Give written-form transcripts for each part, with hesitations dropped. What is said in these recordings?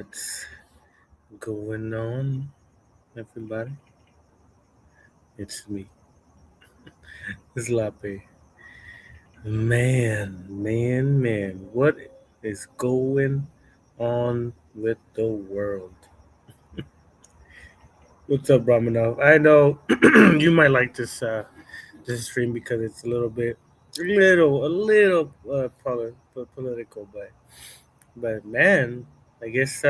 What's going on, everybody? It's me, it's Lape. Man, what is going on with the world? What's up, Ramanov? I know you might like this stream because it's a little political, but man, I guess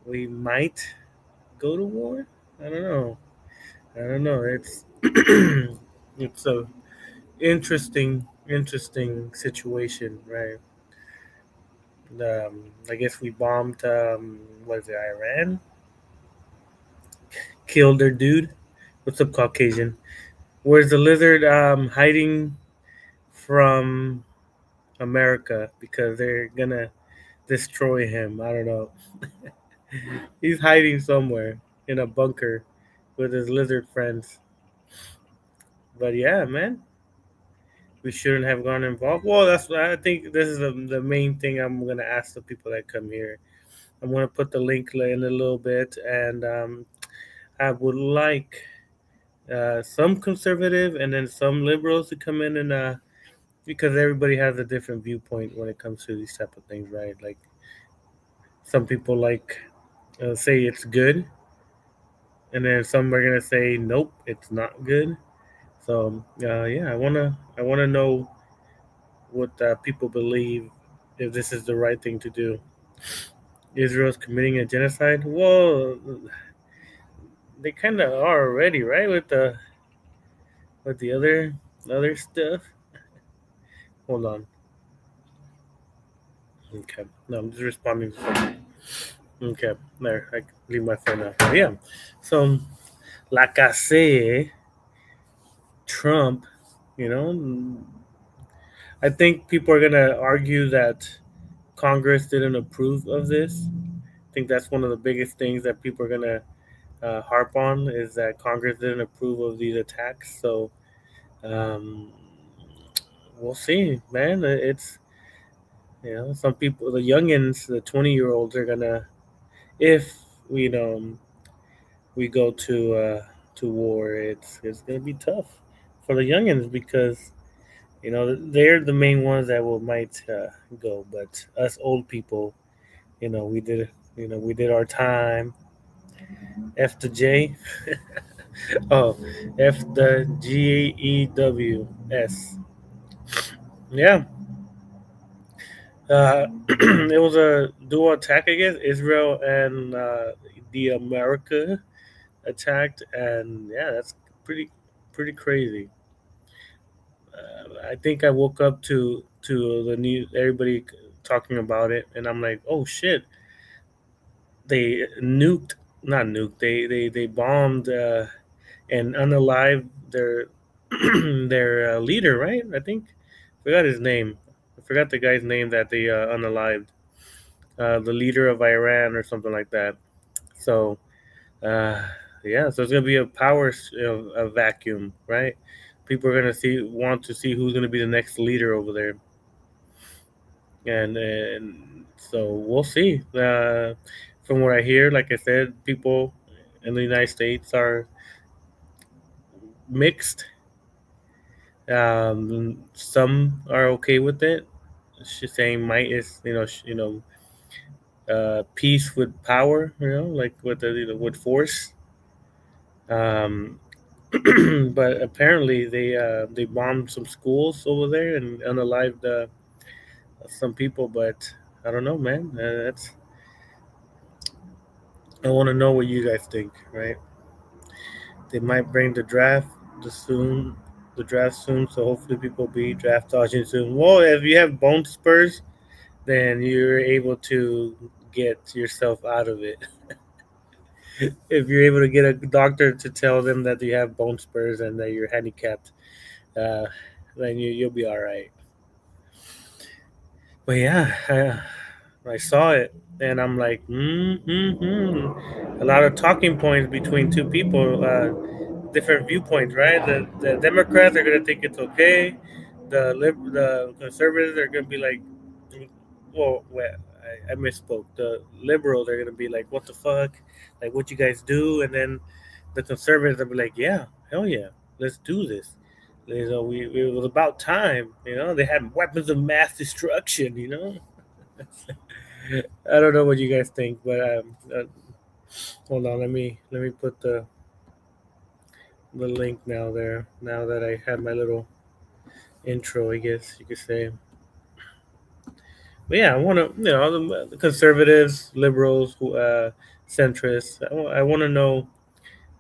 we might go to war. I don't know. I don't know. It's a interesting situation, right? I guess we bombed. Was it Iran? Killed their dude. What's up, Caucasian? Where's the lizard hiding from America because they're gonna destroy him? I don't know. He's hiding somewhere in a bunker with his lizard friends. But yeah, man, we shouldn't have gone involved. Well, I think this is the main thing I'm gonna ask the people that come here. I'm gonna put the link in a little bit, and I would like some conservative and then some liberals to come in and because everybody has a different viewpoint when it comes to these type of things, right? Like some people say it's good, and then some are gonna say nope, it's not good. So yeah, I wanna know what people believe if this is the right thing to do. Israel's committing a genocide. Well, they kind of are already, right? With the other stuff. Hold on. Okay. No, I'm just responding to something. Okay. There. I can leave my phone out. But yeah. So, like I say, Trump, you know, I think people are going to argue that Congress didn't approve of this. I think that's one of the biggest things that people are going to harp on is that Congress didn't approve of these attacks. So, um, we'll see, man. Some people, the youngins, the 20-year-olds are gonna, if we we go to war, it's gonna be tough for the youngins because they're the main ones that will might go, but us old people, we did our time. F the J, oh, F the GEWS. Yeah, it was a dual attack, I guess. Israel and the America attacked, and yeah, that's pretty crazy. I think I woke up to the news, everybody talking about it, and I'm like, oh shit, they nuked, not nuked, they bombed and unalived their their leader, right? I think forgot his name. I forgot the guy's name that they unalived. The leader of Iran or something like that. So uh, yeah, so it's gonna be a a vacuum, right? People are gonna want to see who's gonna be the next leader over there, and so we'll see. From what I hear, like I said, people in the United States are mixed. Some are okay with it. She's saying might is peace with power, like with with force. Um, but apparently they bombed some schools over there and unalived some people. But I don't know, man. I want to know what you guys think, right? They might bring the draft soon. So hopefully people be draft dodging soon. Well, if you have bone spurs, then you're able to get yourself out of it. If you're able to get a doctor to tell them that you have bone spurs and that you're handicapped, uh, then you'll be all right. But yeah, I saw it and I'm like, a lot of talking points between two people, different viewpoints, right? The Democrats are gonna think it's okay. The conservatives are gonna be like, well, I misspoke. The liberals are gonna be like, "What the fuck? Like, what you guys do?" And then the conservatives will be like, "Yeah, hell yeah, let's do this." It was about time. They had weapons of mass destruction. I don't know what you guys think, but hold on. Let me put the link now there. Now that I had my little intro, I guess you could say. But yeah, I want to, the conservatives, liberals, centrists. I want to know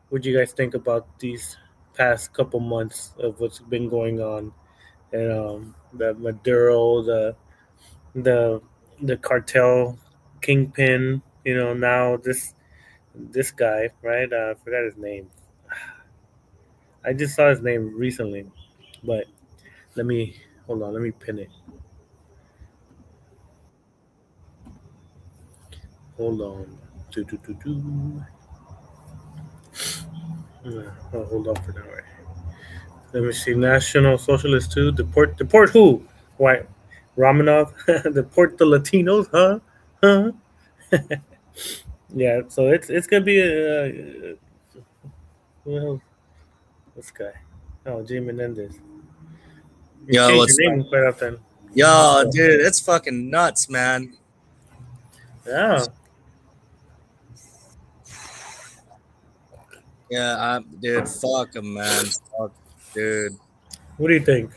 what you guys think about these past couple months of what's been going on, and the Maduro, the the cartel kingpin. Now this guy, right? I forgot his name. I just saw his name recently, but let me hold on. Let me pin it. Hold on. Do do do do. I'll hold on for now. Right. Let me see. National Socialist too. Deport who? Why? Romanov. Deport the Latinos, huh? Huh? Yeah. So it's gonna be a who else? This guy. Oh, Jay Menendez. You Yo, change your what's up? name quite often. Yo, dude, it's fucking nuts, man. Yeah. Yeah, dude, fuck him, man. Fuck, dude. What do you think?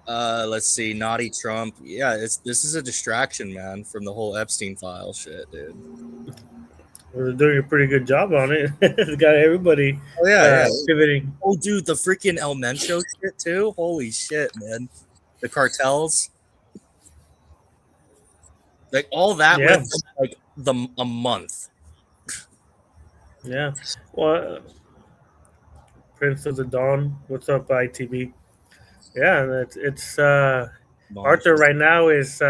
Let's see, naughty Trump. Yeah, this is a distraction, man, from the whole Epstein file shit, dude. We're doing a pretty good job on it. It's got everybody Oh yeah, yeah. pivoting. Oh, dude, the freaking El Mencho shit too. Holy shit, man. The cartels, like all that Yeah. with like a month. Yeah. Well, Prince of the Dawn. What's up, ITB? Yeah, it's Arthur Month. right now is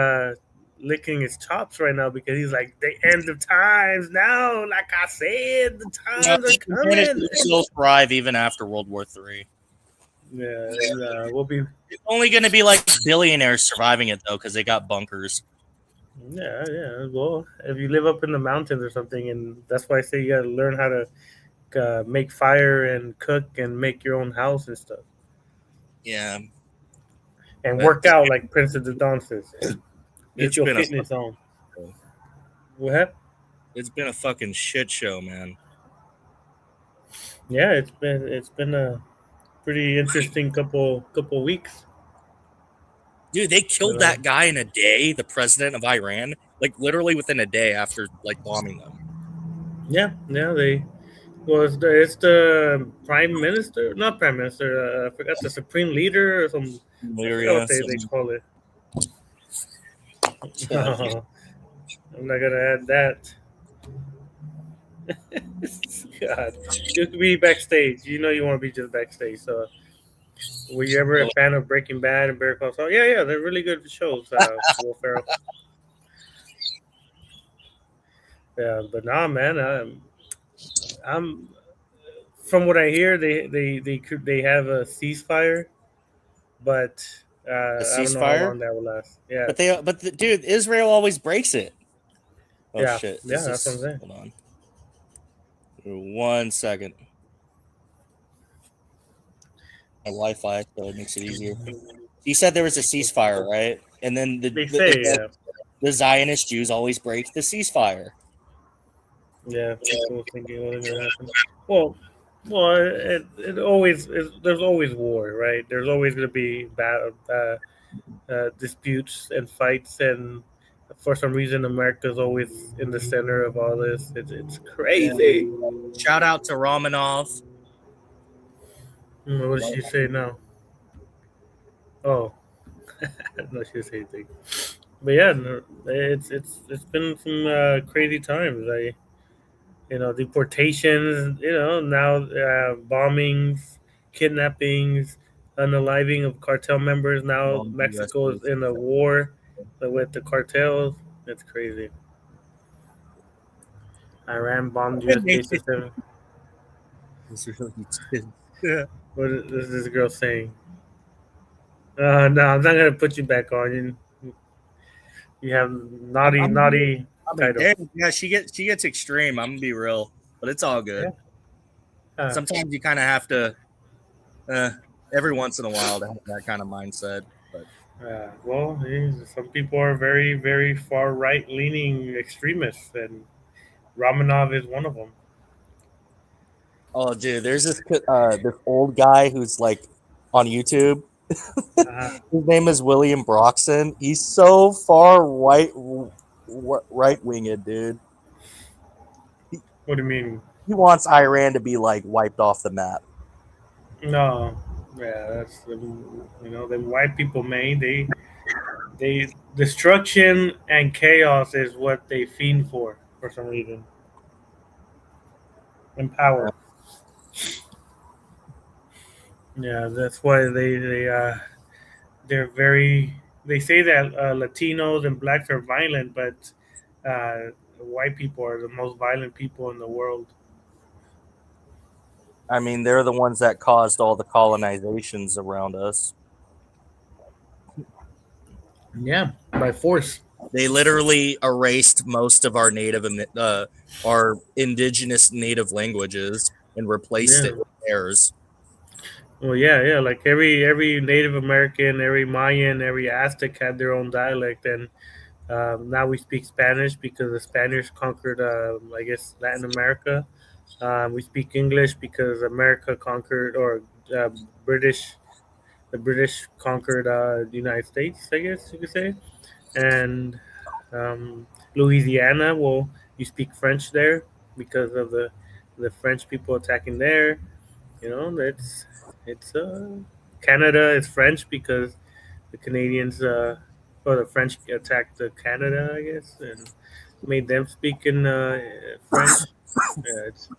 licking his chops right now because he's like the end of times now. Like I said, the No, times are humanity coming. will still thrive even after World War III. Yeah, and, we'll be. It's only going to be like billionaires surviving it though, because they got bunkers. Yeah, yeah. Well, if you live up in the mountains or something, and that's why I say you got to learn how to make fire and cook and make your own house and stuff, Yeah, and but work out like Prince of the Dawn says. Get it's your been a fitness on. What? it's been a fucking shit show, man. Yeah, it's been a pretty interesting couple weeks. Dude, they You killed know. that guy in a day, the president of Iran, like literally within a day after like bombing them. Yeah, yeah. It's the prime minister, not prime minister. I forgot the supreme leader or some. I forgot Malaria, what they call it. yeah, dude. I'm not gonna add that. God, you could be backstage. You want to be just backstage. So, were you ever a fan of Breaking Bad and Better Call Saul? Yeah, yeah, they're really good shows. Will Ferrell. Yeah, but nah, man. I'm from what I hear, they have a ceasefire, but A I don't know how ceasefire. long that will last. Yeah, Dude, Israel always breaks it. Oh yeah, shit! yeah. Is That's what I'm this? saying. Hold on, 1 second. My Wi-Fi, so it makes it easier. You said there was a ceasefire, right? And then They say, yeah, the Zionist Jews always break the ceasefire. yeah. People thinking what's gonna happen. Well, there's always war, right? There's always gonna be bad disputes and fights, and for some reason, America's always in the center of all this. It's Yeah. crazy. Shout out to Romanov. What did she say now? Oh, no, she didn't say anything. But yeah, no, it's been some crazy times. Deportations. Now bombings, kidnappings, unaliving of cartel members. Now Bomb the US Mexico is base. in a war with the cartels. It's crazy. Iran bombed U.S. bases. It's really yeah. What is this girl saying? No, I'm not gonna put you back on. You have naughty, I'm naughty title. damn, yeah, she gets extreme. I'm gonna be real, but it's all Yeah. good. Sometimes you kind of have to, uh, every once in a while, to have that kind of mindset. But Well, some people are very, very far right leaning extremists, and Romanov is one of them. oh, dude, there's this old guy who's like on YouTube. Uh, His name is William Broxson. He's so far right winged, dude. what do you mean? He wants Iran to be like wiped off the map. No, yeah, that's the white people, man. They destruction and chaos is what they fiend for some reason, and power. Yeah, that's why they're very. They say that Latinos and blacks are violent, but white people are the most violent people in the world. I mean, they're the ones that caused all the colonizations around us. Yeah, by force. They literally erased most of our indigenous native languages and replaced Yeah. it with theirs. Well, yeah. Like every Native American, every Mayan, every Aztec had their own dialect, and now we speak Spanish because the Spanish conquered, I guess, Latin America. We speak English because America conquered, or uh, British. The British conquered the United States, I guess you could say, and Louisiana. Well, you speak French there because of the French people attacking there. It's Canada is French because the Canadians or the French attacked Canada, I guess, and made them speak in French. Yeah, it's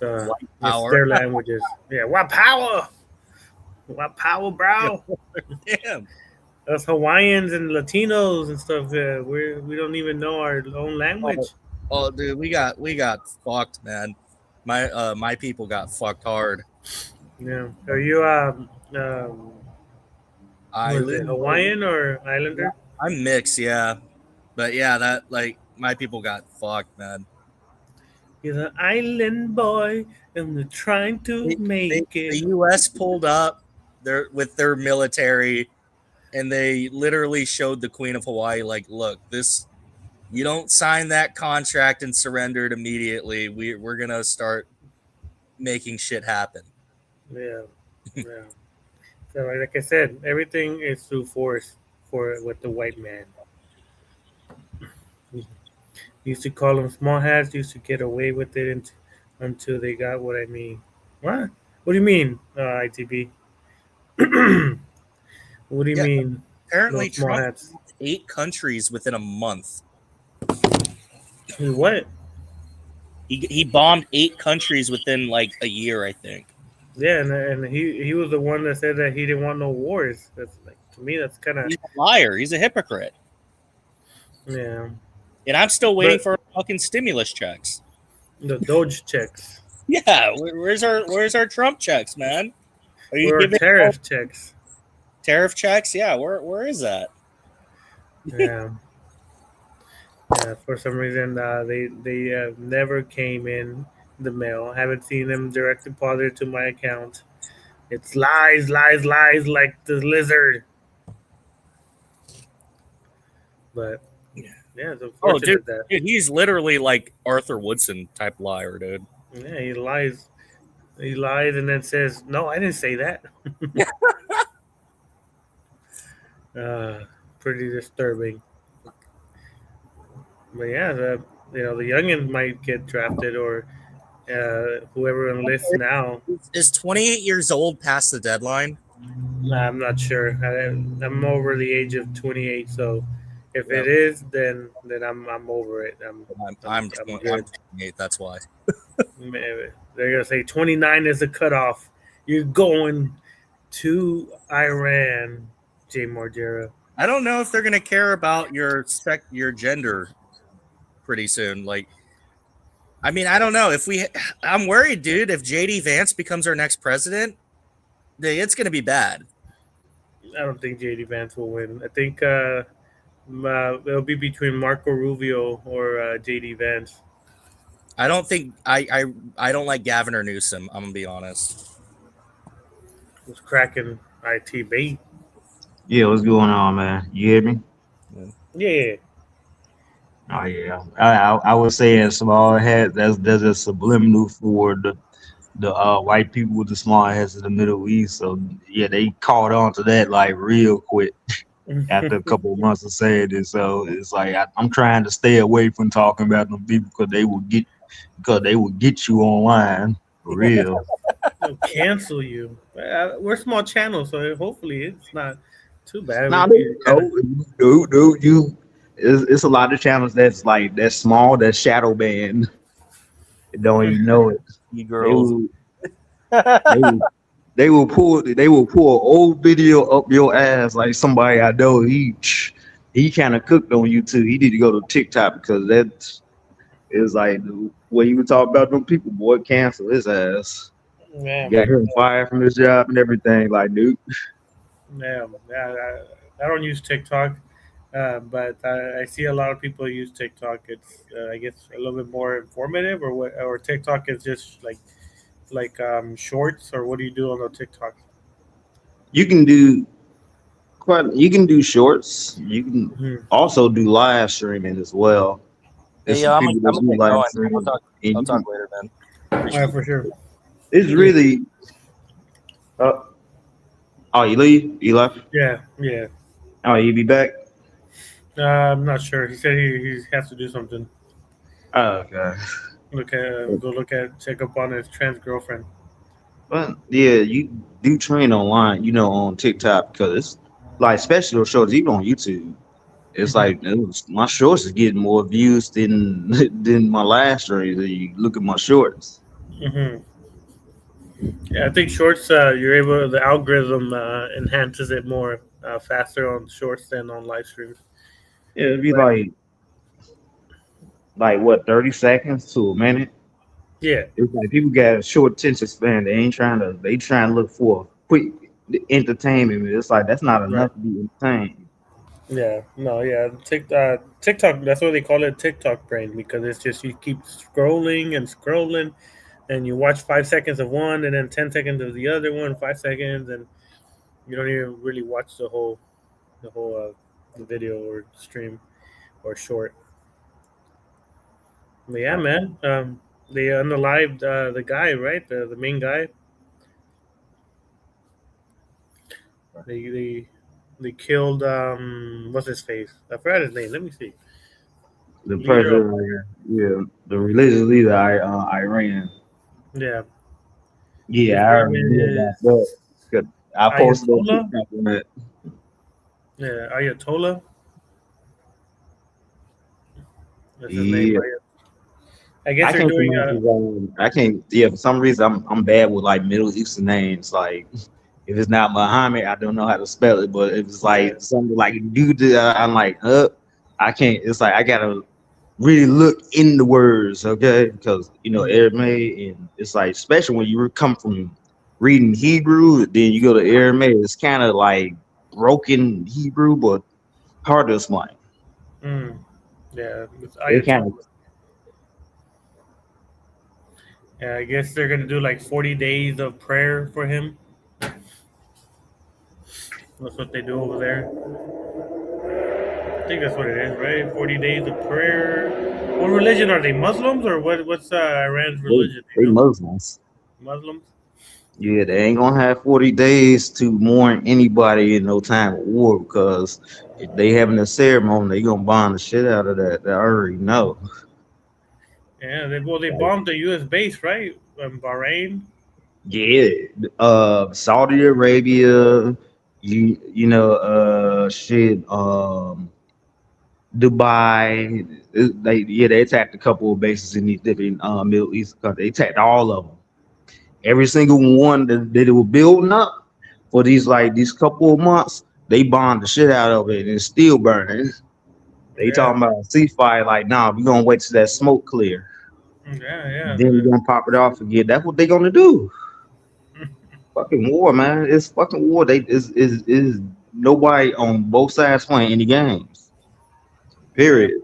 White it's power. their languages. Yeah, what power, bro? Damn. Us Hawaiians and Latinos and stuff. We don't even know our own Oh, language. oh, dude, we got fucked, man. My people got fucked hard. Yeah, are you what is it, Island boy. Hawaiian or Yeah, Islander? I'm mixed, yeah. But yeah, that like my people got fucked, man. He's an island boy, and we're trying to make The it. U.S. pulled up with their military, and they literally showed the Queen of Hawaii, like, look, this you don't sign that contract and surrender it immediately. We're gonna start making shit happen. Yeah, yeah. So, like I said, everything is through force for with the white man. Used to call them small hats. Used to get away with it until they got what I mean. What? What do you mean, ITB? What do you Yeah, mean, no apparently small Trump hats? 8 countries within a month. What? He bombed 8 countries within like a year, I think. Yeah, and he was the one that said that he didn't want no wars. That's like to me, that's kind of He's a liar. He's a hypocrite. yeah. And I'm still waiting But for fucking stimulus checks. the Doge checks Yeah, where's our Trump checks, man? Are you or giving tariff checks. tariff checks? Yeah, where is that? Yeah, yeah. For some reason, they never came in the mail. Haven't seen them direct deposited to my account. It's lies, lies, lies, like the lizard. But yeah, it's Oh, dude, unfortunate that he's literally like Arthur Woodson type liar, dude. yeah he lies. He lies and then says, "No, I didn't say that." uh, Pretty disturbing. But yeah, the youngin might get drafted or whoever enlists now. Is 28 years old past the deadline? Nah, I'm not sure. I'm over the age of 28, so if Yeah, it is, then I'm over it. I'm I'm good. 28. That's why. Maybe. They're gonna say 29 is the cutoff. You're going to Iran, Jay Margera. I don't know if they're gonna care about your gender pretty soon. Like, I mean, I don't know if I'm worried, dude. If JD Vance becomes our next president, it's gonna be bad. I don't think JD Vance will win. I think It'll be between Marco Rubio or JD Vance. I don't think I don't like Gavin or Newsom. I'm gonna be honest. Who's cracking IT bait? Yeah, what's going on, man? You hear me? Yeah. Oh yeah, I would say a small hat. That's a subliminal for the white people with the small hats in the Middle East. So yeah, they caught on to that like real quick after a couple of months of saying it. So it's like I'm trying to stay away from talking about them people because they will get you online for real. They'll cancel you. We're a small channel, so hopefully it's not too bad. Nah, We can no, no, you. It's a lot of channels that's like that's small, that's shadow banned. They don't even know it. You They girls. will, they will, they will pull an old video up your ass like somebody I know. He kind of cooked on YouTube. He need to go to TikTok because that's is like the way you would talk about them people. Boy, cancel his ass. yeah, Got him fired from his job and everything. Like, dude, yeah. I don't use TikTok, but I see a lot of people use TikTok. It's I guess a little bit more informative, or what? Or TikTok is just like shorts, or what do you do on the TikTok? you can do you can do shorts. You can Hmm. also do live streaming as well. There's Hey, some I'm people I'm that gonna do get live going. streaming, and I'll you talk can. later, man. Yeah, for sure. It's really. Uh, oh, you leave? You left? Yeah, yeah. Oh, you be back? I'm not sure. He said he has to do something. Oh, okay. Check up on his trans girlfriend. But yeah, you do train online, on TikTok because it's like especially those shorts, even on YouTube. It's Hmm. like my shorts is getting more views than than my last streams. You look at my shorts. Hmm. Yeah, I think shorts. You're able. The algorithm enhances it more faster on shorts than on live streams. Yeah, it'd be But like what 30 seconds to a minute. yeah, It's like people got a short attention span. They trying to look for quick entertainment. It's like that's not right. enough to be entertained. Yeah, no, yeah. TikTok. That's why they call it TikTok brain because it's just you keep scrolling and scrolling, and you watch 5 seconds of one, and then 10 seconds of the other one, 5 seconds, and you don't even really watch the whole video or stream or short. But yeah, man. They unalived the guy, right? The main guy. They they killed what's his face? I forgot his name. Let me see. The Leader of president, yeah, the religious leader, Iran. yeah. Yeah, His I name already knew about is that. 'Cause I posted on Ayatollah. TikTok on that. Yeah, Ayatollah. That's his name. Yeah, I guess I they're can't doing pronounce his I can't. Yeah, for some reason I'm bad with like Middle Eastern names. Like if it's not Muhammad, I don't know how to spell it. But if it's yeah. like something like dude, I'm like, I can't. It's like I gotta really look in the words, okay? Because Mm, Aramaic, and it's like especially when you come from reading Hebrew, then you go to Aramaic. It's kind of like broken Hebrew, but hard to explain. mm. Yeah, it's It kind of Ayatollah. Yeah, I guess they're gonna do like 40 days of prayer for him. That's what they do over there. I think that's what it is, right? 40 days of prayer. What religion are they? Muslims or what? What's Iran's they, religion? they Muslims. Muslims. Yeah, they ain't gonna have 40 days to mourn anybody in no time of war because if they having a ceremony, they gonna bomb the shit out of that. I already know. Yeah, they Like, bombed the U.S. base, right? Bahrain. yeah, Saudi Arabia, shit, Dubai. They attacked a couple of bases in these different Middle East countries. They attacked all of them. Every single one that they were building up for these couple of months, they bombed the shit out of it and it's still burning. They Yeah, talking about a ceasefire, like, nah, we're gonna wait till that smoke clear. yeah, yeah. Then we're gonna pop it off again. That's what they gonna do. Fucking war, man. It's fucking war. They is nobody on both sides playing any games. Period.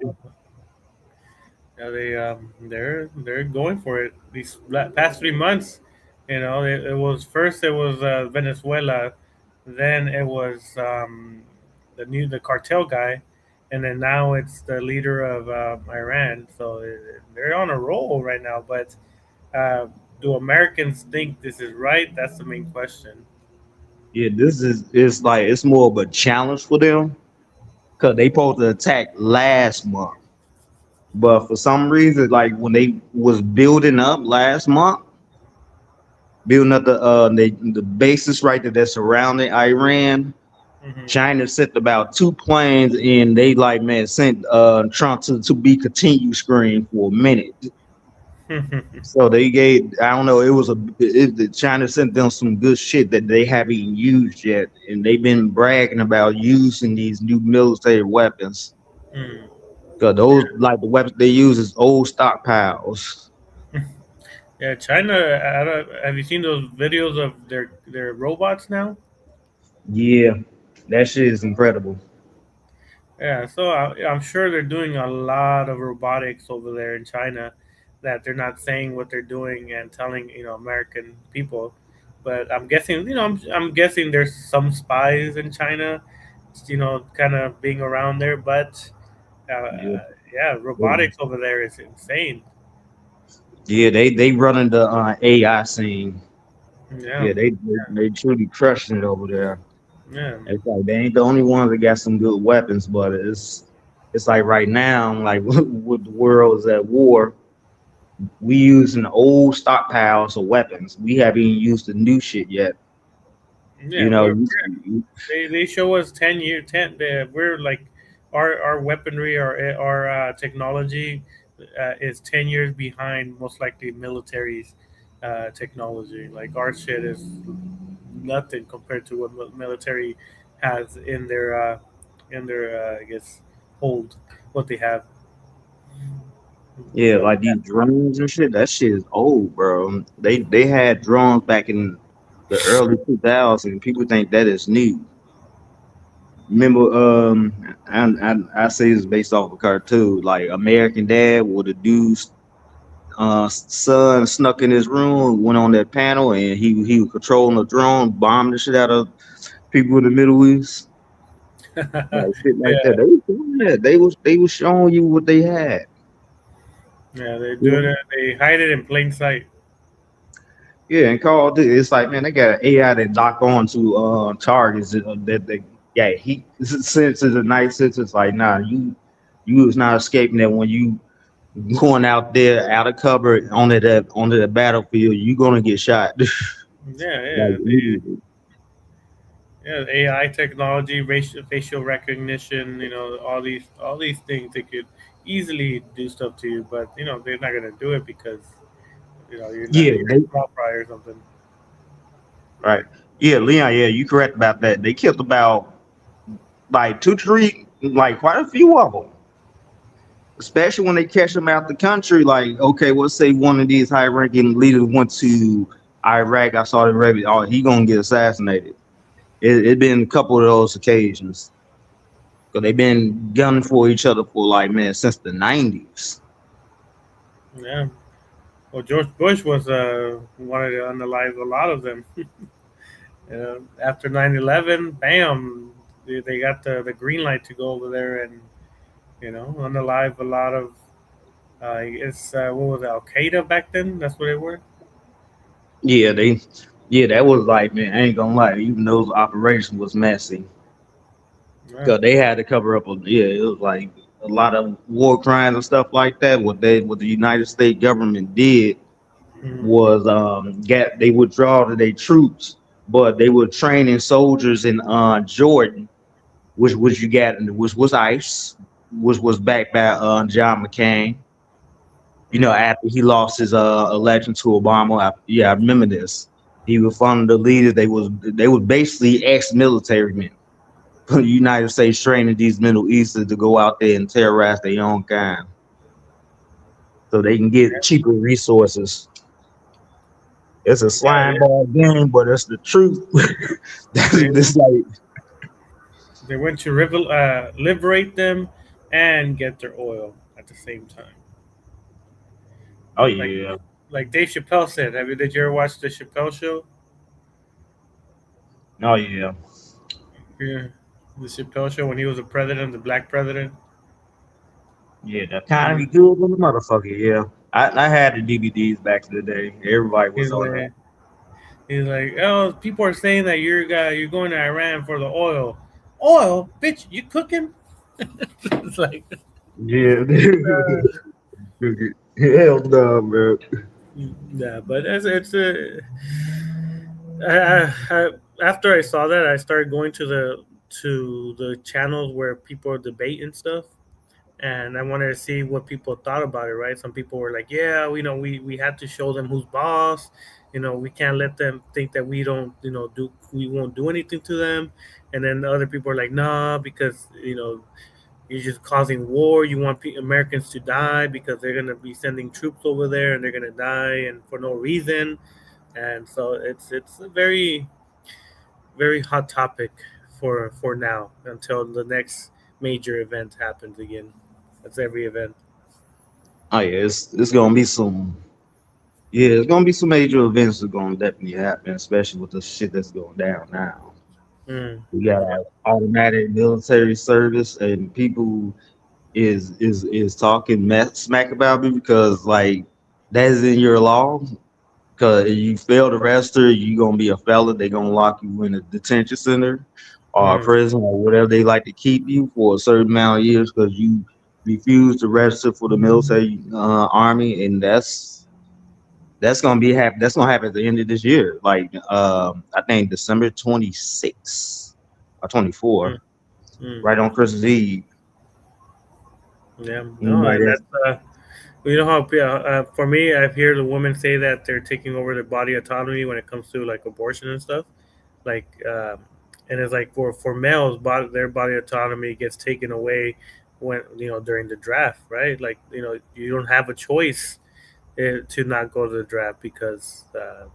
Yeah, they're going for it. These past 3 months, it was first it was Venezuela, then it was the cartel guy, and then now it's the leader of Iran. So they're on a roll right now. But uh, do Americans think this is right? That's the main question. Yeah, this is it's like it's more of a challenge for them because they supposed to attack last month, but for some reason, like when they was building up last month, building up the bases right that they're surrounding Iran. China sent about 2 planes and they like man sent Trump to be continued screen for a minute. Hmm. So they gave I don't know China sent them some good shit that they haven't used yet, and they've been bragging about using these new military weapons. Mm. Cause those like the weapons they use is old stockpiles. Yeah, China. Have you seen those videos of their robots now? Yeah, that shit is incredible. Yeah, so I'm sure they're doing a lot of robotics over there in China that they're not saying what they're doing and telling American people. But I'm guessing I'm guessing there's some spies in China, kind of being around there. But Yeah, yeah, robotics over there is insane. yeah, they running the AI scene. Yeah, Yeah, they truly crushing it over there. yeah, It's like they ain't the only ones that got some good weapons, but it's like right now, like with the world is at war, we using old stockpiles of weapons. We haven't even used the new shit yet. yeah. You know, They show us 10 year ten. We're like our weaponry, our technology is 10 years behind most likely military's technology. Like our shit is nothing compared to what military has in their I guess hold what they have. yeah, So like these drones and shit. That shit is old, bro. They had drones back in the early 2000s. People think that is new. Remember, I say it's based off a cartoon, like American Dad, where the dude's son snuck in his room, went on that panel, and he was controlling the drone, bombed the shit out of people in the Middle East, like shit like that. yeah, They was doing that. They was showing you what they had. yeah, they Yeah, do it. They hide it in plain sight. yeah, and Call of Duty, it's like man, they got an AI that lock on to targets that they got heat sensors and night sensors. Like nah, you was not escaping that when you going out there out of cover onto the battlefield. You gonna get shot. Yeah, Like yeah. immediately. Yeah, AI technology, facial recognition, all these things they could easily do stuff to you, but they're not gonna do it because you're not Yeah, you're they a small fry or something. right. Yeah, Leon. Yeah, you correct about that. They killed about like two, three, like quite a few of them. Especially when they catch them out the country. Like, okay, let's say one of these high-ranking leaders went to Iraq, or Saudi Arabia. Oh, he gonna get assassinated. It been a couple of those occasions because they've been gunning for each other for like man since the '90s. Yeah. Well, George Bush was wanted to unalive a lot of them. After 9/11, bam, they got the green light to go over there and unalive a lot of. It's what was it, Al Qaeda back then? That's what they were. Yeah, yeah, that was like, man, I ain't gonna lie, even those operations was messy. Yeah. Cause they had to cover up yeah, it was like a lot of war crimes and stuff like that. What the United States government did Mhm. was get they withdraw to their troops, but they were training soldiers in Jordan, which you got which was ICE, which was backed by John McCain. You know, Mhm. after he lost his election to Obama. Yeah, I remember this. He was one of the leaders. They was basically ex-military men. The United States training these Middle Easters to go out there and terrorize their own kind, so they can get cheaper resources. It's a slime Yeah, ball game, but it's the truth. That's they, this like they went to liberate them, and get their oil at the same time. Oh Like yeah. like Dave Chappelle said. Did you ever watch the Chappelle show? Oh yeah. Yeah, the Chappelle show when he was a president, the black president. Yeah, that kind of be good with the motherfucker. Yeah, I had the DVDs back in the day. Everybody was He's on that. like, he's like, oh, people are saying that you're going to Iran for the oil. Oil, bitch, you cooking? It's like, Yeah. uh, Hell no, bro. yeah, but I, after I saw that, I started going to the channels where people debate and stuff, and I wanted to see what people thought about it. Right? Some people were like, "Yeah, we have to show them who's boss. We can't let them think that we don't, we won't do anything to them." And then the other people are like, "Nah, because you're just causing war. You want Americans to die because they're gonna be sending troops over there and they're gonna die and for no reason." And so it's a very very hot topic for now until the next major event happens again. That's every event. Oh yeah, it's gonna be some. Yeah, it's gonna be some major events that gonna definitely happen, especially with the shit that's going down now. Mm. We got automatic military service, and people is talking smack about me because like that is in your law. Because you fail to register, you gonna be a felon. They gonna lock you in a detention center or a Mm. prison or whatever they like to keep you for a certain amount of years because you refuse to register for the military army, and that's gonna be happen. That's gonna happen at the end of this year. Like I think December 26th or Mm. 24, Mm. right on Christmas Eve. Yeah, no, Anybody and that's that's how yeah, for me, I've heard the women say that they're taking over their body autonomy when it comes to like abortion and stuff. Like, and it's like for males, their body autonomy gets taken away when during the draft, right? Like you don't have a choice to not go to the draft because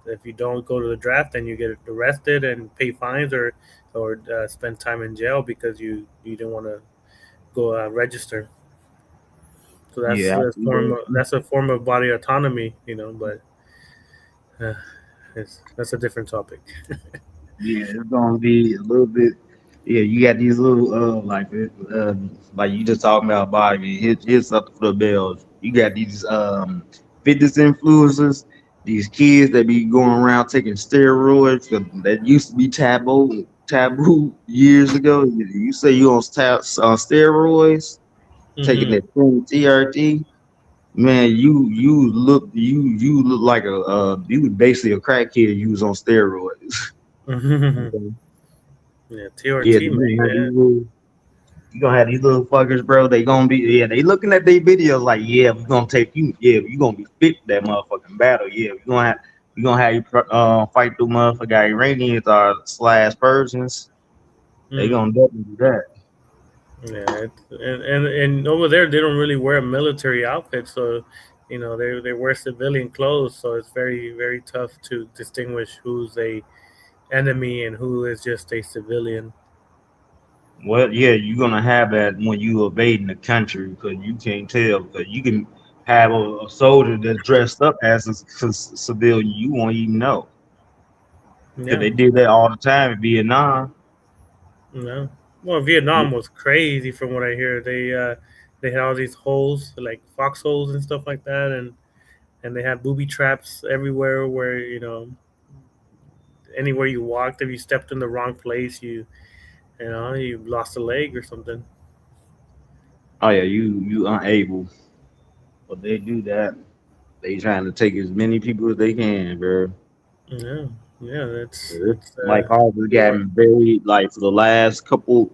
if you don't go to the draft, then you get arrested and pay fines or spend time in jail because you didn't want to go register. So yeah. that's a form of body autonomy, but uh, that's a different topic. Yeah, it's gonna be a little bit. Yeah, you got these little like you just talking about body. Here's something for the bells. You got these fitness influencers, these kids that be going around taking steroids 'cause that used to be taboo years ago. You say you on steroids, taking Hmm. that TRT. Man, you look like you was basically a crack kid. You was on steroids. Yeah, Yeah, TRT, you gonna have man. these little, you gonna have these little fuckers, bro. They gonna be, yeah, they looking at their videos like, yeah, we gonna take you, yeah, you gonna be fit for that motherfucking battle, yeah, we gonna have you fight through motherfucking Iranians or slash Persians. They Mm. gonna definitely do that. Yeah, and over there they don't really wear a military outfit, so they wear civilian clothes, so it's very very tough to distinguish who's a enemy and who is just a civilian. Well, yeah, you're gonna have that when you invading the country because you can't tell because you can have a soldier that's dressed up as a civilian, you won't even know because Yeah, they did that all the time in Vietnam. no. Well, Vietnam was crazy from what I hear. They had all these holes like foxholes and stuff like that, and they had booby traps everywhere where anywhere you walked, if you stepped in the wrong place, you lost a leg or something. Oh yeah, you unable, but they do that. They trying to take as many people as they can, bro. Yeah, yeah, It's it's like Harvard war. gotten very like for the last couple,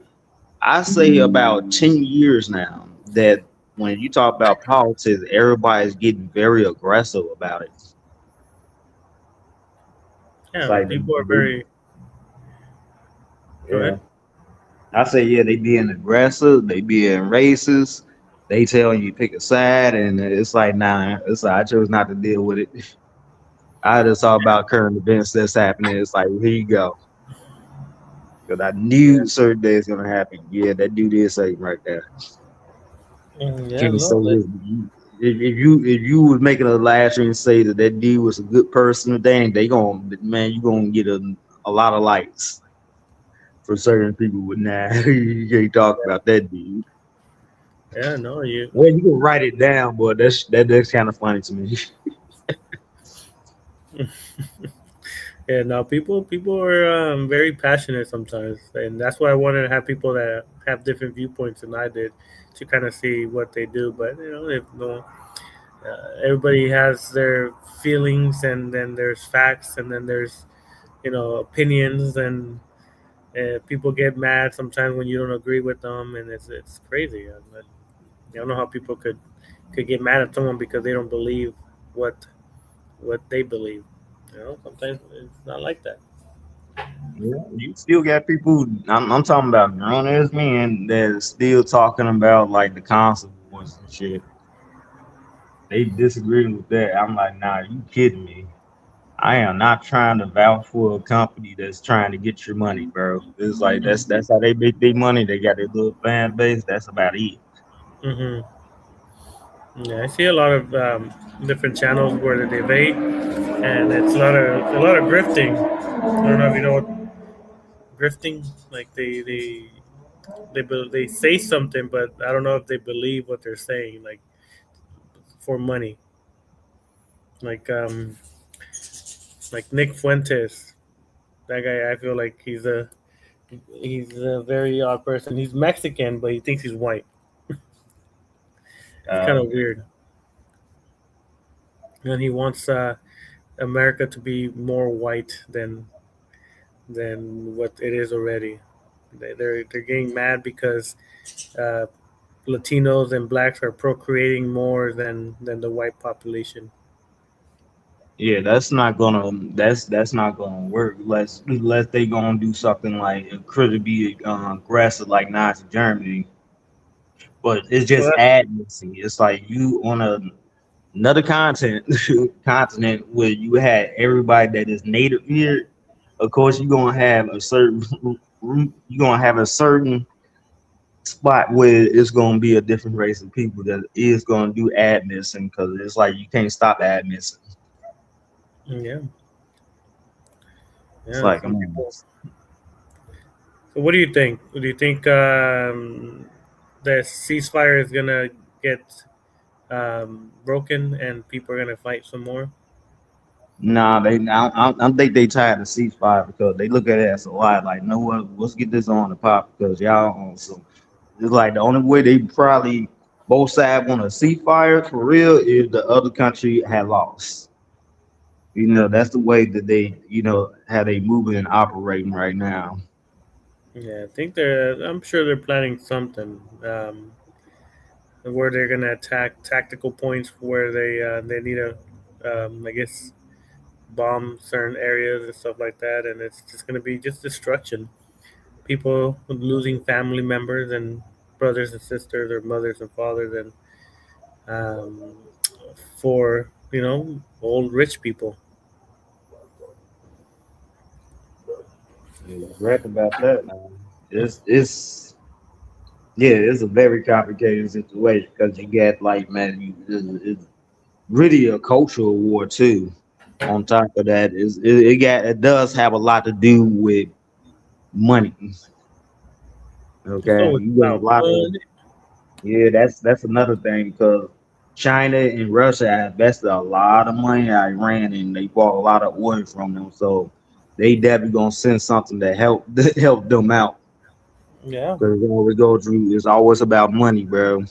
I say about 10 years now. That when you talk about politics, everybody's getting very aggressive about it. It's Yeah, like people are very. Go yeah. ahead. I say yeah, they being aggressive, they being racist. They telling you pick a side, and it's like nah. It's like I chose not to deal with it. I just talk about current events that's happening. It's like here you go. Because I Yeah, knew certain days gonna happen. Yeah, that dude is saying right there. Yeah, Can't no, say this. If you was making a last year and say that that dude was a good person, dang, they gonna man, you gonna get a lot of likes for certain people. With now, you can't talk about that dude. yeah, no, you. Well, you can write it down, but that's kind of funny to me. Yeah, no, people are very passionate sometimes, and that's why I wanted to have people that have different viewpoints than I did to kind of see what they do. But if no, everybody has their feelings, and then there's facts, and then there's opinions, and people get mad sometimes when you don't agree with them, and it's crazy. I don't know how people could get mad at someone because they don't believe what what they believe. Sometimes it's not like that. Yeah, you still got people. I'm talking about grown ass men that's still talking about like the console wars and shit. They disagree with that. I'm like, nah, you kidding me? I am not trying to vouch for a company that's trying to get your money, bro. It's like that's how they make their money. They got their little fan base. That's about it. Hmm. Yeah, I see a lot of different channels where they debate, and it's a lot of grifting. I don't know if you know what grifting, like they say something, but I don't know if they believe what they're saying, like for money. Like Nick Fuentes, that guy. I feel like he's a very odd person. He's Mexican, but he thinks he's white. It's kind Uh, of weird, and he wants America to be more white than what it is already. They're getting mad because uh, Latinos and blacks are procreating more than the white population. yeah, that's not gonna work unless they gonna do something like incredibly aggressive like Nazi Germany. But it's Well, just advocacy. It's like you on another continent where you had everybody that is native here. Of course, you're gonna have a certain you're gonna have a certain spot where it's gonna be a different race of people that is gonna do admissing because it's like you can't stop admissing. yeah, It's yeah. like, Some come on. people. So, what do you think? Do you think the ceasefire is gonna get broken and people are gonna fight some more? Nah, I think they tired of ceasefire because they look at it as a lie. Like, no what? Let's get this on the pop because y'all on some. It's like the only way they probably both sides want to ceasefire for real is the other country had lost. That's the way that they, how they moving and operating right now. Yeah, I think they're. I'm sure they're planning something where they're gonna attack tactical points where they need to, I guess, bomb certain areas and stuff like that, and it's just gonna be just destruction. People losing family members and brothers and sisters or mothers and fathers, and um, for old rich people. Yeah, you're right about that, man. It's yeah, it's a very complicated situation because you get like, man, it's really a cultural war too. On top of that, it does have a lot to do with money. It's Okay, always you got a about lot of money. yeah. That's another thing because China and Russia invested a lot of money in Iran and they bought a lot of oil from them. So they definitely gonna send something to help help them out Yeah, because all we go through is always about money, bro.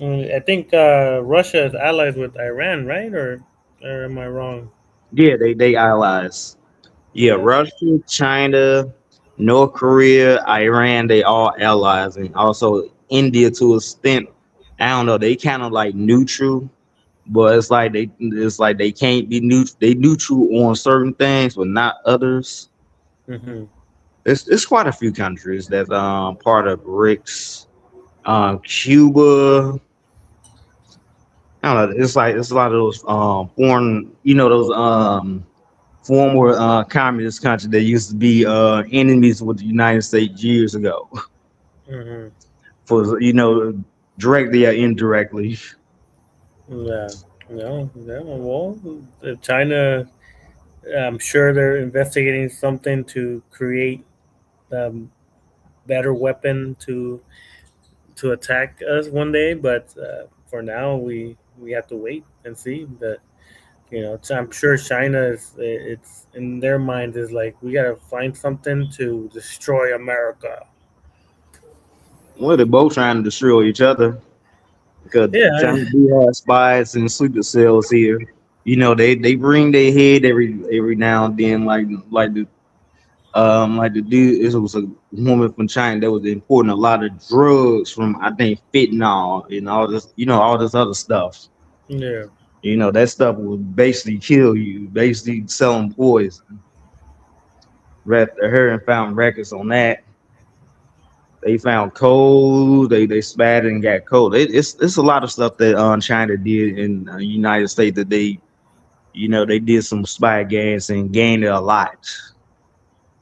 I think Russia is allies with Iran, right? Or am I wrong? Yeah, they allies. Yeah, Yeah. Russia, China, North Korea, Iran, they all allies, and also India to a extent. I don't know, they kind of like neutral, but it's like they can't be neutral. They neutral on certain things, but not others. Hmm. It's quite a few countries that part of BRICS. Cuba, I don't know. It's a lot of those foreign, those former communist countries that used to be enemies with the United States years ago. Hmm. for directly or indirectly. Yeah, no, yeah. Well, China, I'm sure they're investigating something to create um, better weapon to attack us one day. But for now, we have to wait and see. But I'm sure China is it's in their mind is like we gotta find something to destroy America. Well, they're both trying to destroy each other because Yeah, China do have spies and sleeper cells here. They bring their head every now and then, like the dude. It was a woman from China that was importing a lot of drugs from, I think, fentanyl and all this other stuff. yeah. That stuff would basically kill you, basically selling poison. Her and found records on that. They found coal. They spat and got coal. It's a lot of stuff that China did in the United States that they did some spy games and gained a lot.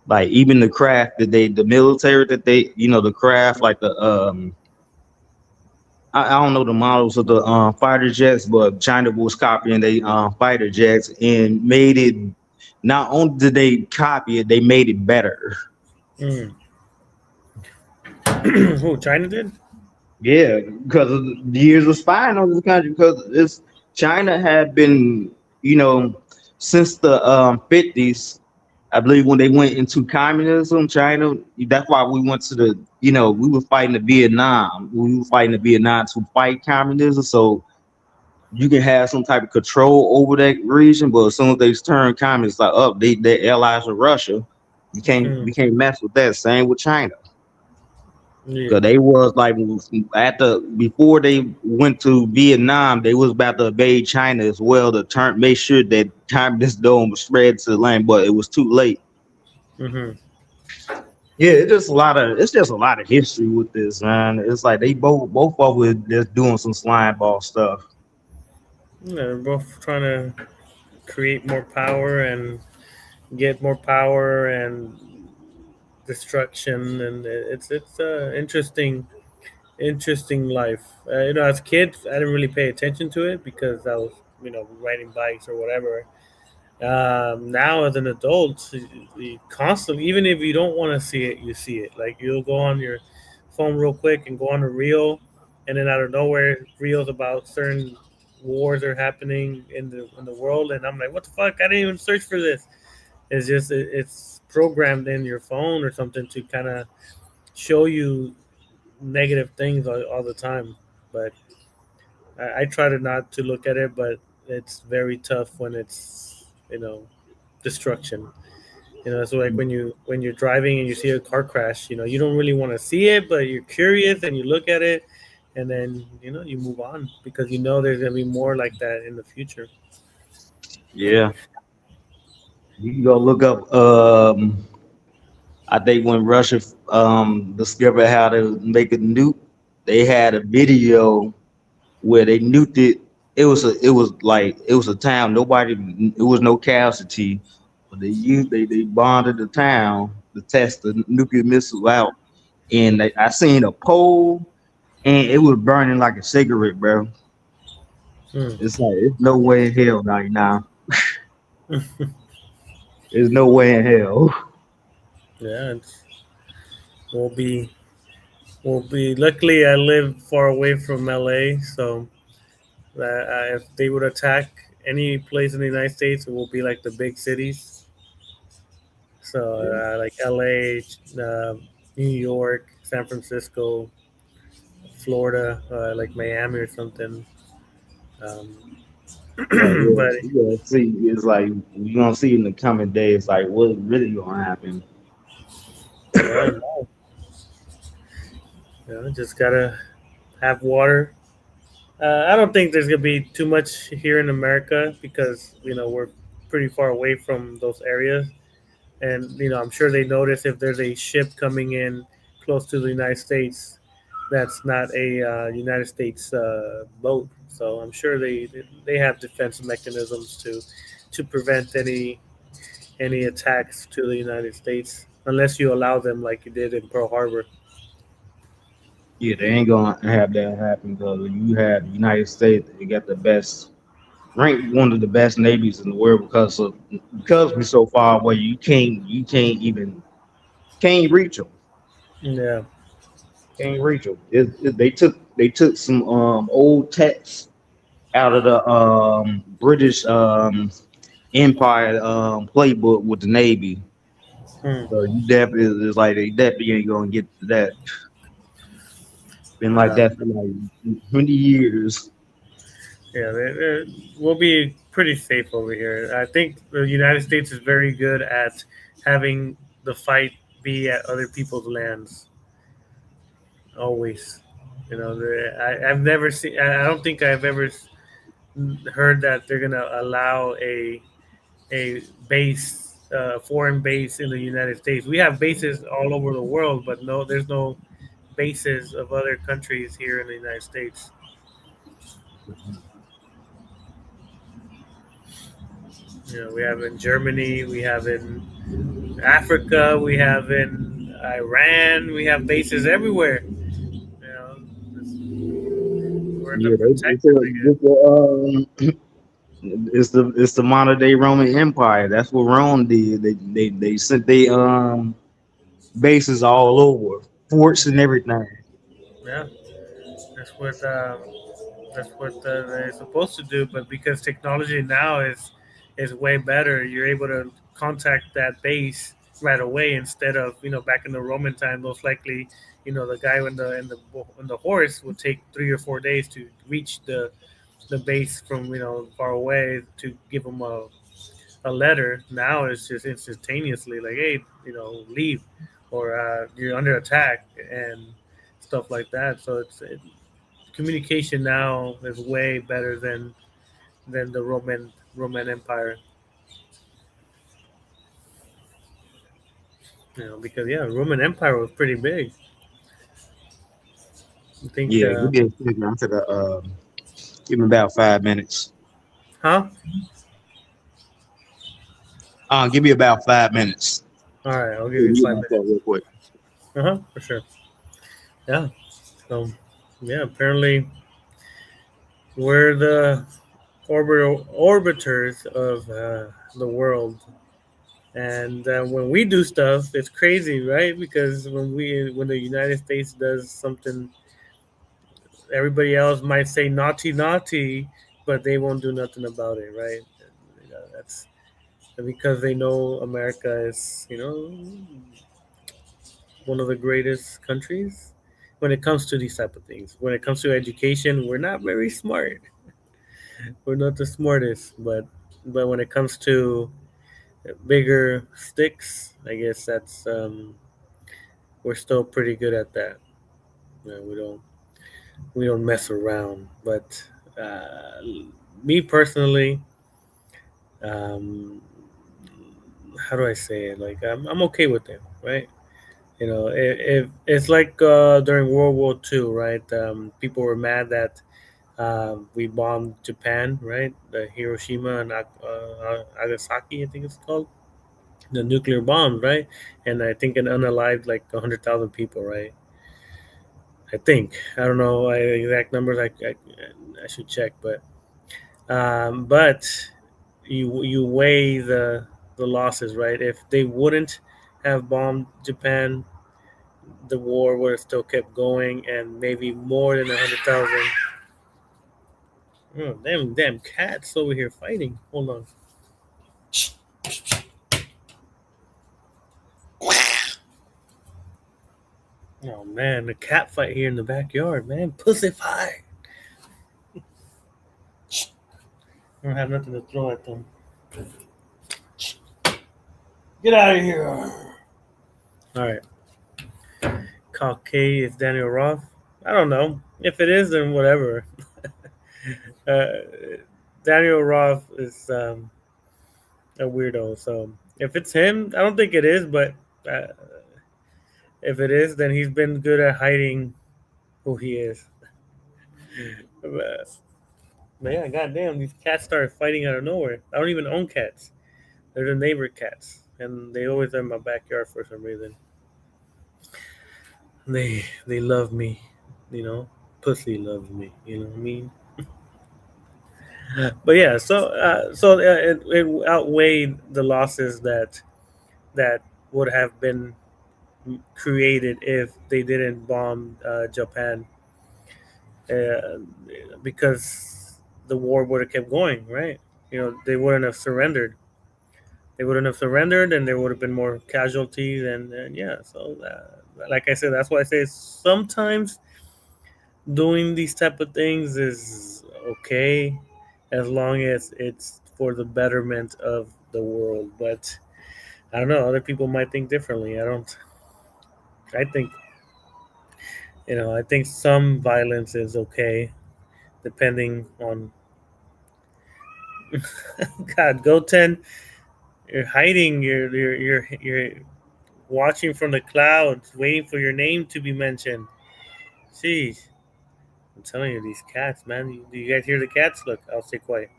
Like even the craft that the military that the craft like I don't know the models of the fighter jets, but China was copying the fighter jets and made it. Not only did they copy it, they made it better. Mm. Who China did? Yeah, because of the years of spying on this country. Because China had been, you know, since the 50s. I believe when they went into communism, China. That's why we went to we were fighting the Vietnam. We were fighting the Vietnam to fight communism. So you can have some type of control over that region, but as soon as they turn communist, like up, they allies with Russia. Mm. We can't mess with that. Same with China. Yeah. Cause they was like before they went to Vietnam, they was about to invade China as well to make sure that communist dome spread to the land, but it was too late. Mm-hmm. Yeah, it's just a lot of history with this, man. It's like they both of them just doing some slime ball stuff. Yeah, they're both trying to create more power and get more power and destruction, and it's interesting life. As kids, I didn't really pay attention to it because I was riding bikes or whatever. Now as an adult, you constantly, even if you don't want to see it, you see it. Like you'll go on your phone real quick and go on a reel, and then out of nowhere, reels about certain wars are happening in the world, and I'm like, what the fuck? I didn't even search for this. It's just it's programmed in your phone or something to kind of show you negative things all the time. But I try to not to look at it, but it's very tough when it's destruction. It's like when you're driving and you see a car crash. You don't really want to see it, but you're curious and you look at it, and then you move on because there's gonna be more like that in the future. Yeah, you can go look up. I think when Russia discovered how to make a nuke, they had a video where they nuked it. It was a town. It was no casualty, but they bombed the town to test the nuclear missile out. And I seen a pole, and it was burning like a cigarette, bro. Hmm. It's like it's no way in hell right now. There's no way in hell. Yeah, we'll be we'll be. Luckily, I live far away from LA, so if they would attack any place in the United States, it will be like the big cities. So like LA, New York, San Francisco, Florida, like Miami or something. Um, Yeah, but yeah. See, it's like you're gonna see in the coming days, like what's really gonna happen. yeah, just gotta have water. I don't think there's gonna be too much here in America because we're pretty far away from those areas, and I'm sure they notice if there's a ship coming in close to the United States that's not a United States boat. So I'm sure they have defense mechanisms to prevent any attacks to the United States unless you allow them like you did in Pearl Harbor. Yeah, they ain't gonna have that happen because you have the United States. They got the best, ranked one of the best navies in the world because we're so far away. You can't even can't reach them. Yeah. Can't reach them. They took some old texts out of the British Empire playbook with the Navy. Hmm. So you definitely it's like they definitely ain't gonna get to that. Been like Uh, that for like 20 years. yeah, we'll be pretty safe over here. I think the United States is very good at having the fight be at other people's lands. Always, I've never seen. I don't think I've ever heard that they're gonna allow a base, foreign base in the United States. We have bases all over the world, but no, there's no bases of other countries here in the United States. We have in Germany, we have in Africa, we have in Iran, we have bases everywhere. We're the Yeah, protectors, I guess. it's the modern day Roman Empire. That's what Rome did. They sent they bases all over, forts and everything. Yeah, that's what they're supposed to do. But because technology now is way better, you're able to contact that base right away instead of back in the Roman time. Most likely, the guy in the horse would take 3 or 4 days to reach the base from far away to give them a letter. Now it's just instantaneously like, hey, leave, or you're under attack and stuff like that. So communication now is way better than the Roman Empire. Because Roman Empire was pretty big. I think, Yeah, give me a second. I'm gonna give me about 5 minutes. huh? Give me about 5 minutes. All right, I'll give Yeah, you mute five myself minutes. real quick. For sure. Yeah. So, yeah, apparently we're the orbiters of the world. And when we do stuff, it's crazy, right? Because when the United States does something, everybody else might say naughty, naughty, but they won't do nothing about it, right? That's because they know America is, one of the greatest countries when it comes to these type of things. When it comes to education, we're not very smart. We're not the smartest, but when it comes to bigger sticks, I guess that's we're still pretty good at that. We don't mess around. But uh, me personally, um, how do I say it? Like I'm okay with it, right? If it's like during World War II, right? People were mad that we bombed Japan, right? The Hiroshima and Nagasaki, I think it's called, the nuclear bombs, right? And I think it unalived like 100,000 people, right? I think I don't know exact numbers. I should check, but you weigh the losses, right? If they wouldn't have bombed Japan, the war would have still kept going, and maybe more than 100,000. Oh, damn cats over here fighting. Hold on. Oh man, the cat fight here in the backyard, man. Pussy fight. I don't have nothing to throw at them. Get out of here. All right. Call K is Daniel Roth. I don't know. If it is, then whatever. uh, Daniel Roth is a weirdo. So if it's him, I don't think it is, but uh, if it is, then he's been good at hiding who he is. But yeah, goddamn, these cats started fighting out of nowhere. I don't even own cats. They're the neighbor cats, and they always are in my backyard for some reason. They love me. You know, pussy loves me. You know what I mean? But yeah, it outweighed the losses that would have been created if they didn't bomb Japan, uh, because the war would have kept going, right? You know, they wouldn't have surrendered. They wouldn't have surrendered, and there would have been more casualties. And yeah, so like I said, that's why I say sometimes doing these type of things is okay, as long as it's for the betterment of the world. But I don't know. Other people might think differently. I don't. I think I think some violence is okay, depending on. God, Goten, you're hiding. You're watching from the clouds, waiting for your name to be mentioned. Jeez, I'm telling you, these cats, man. Do you guys hear the cats? Look, I'll stay quiet.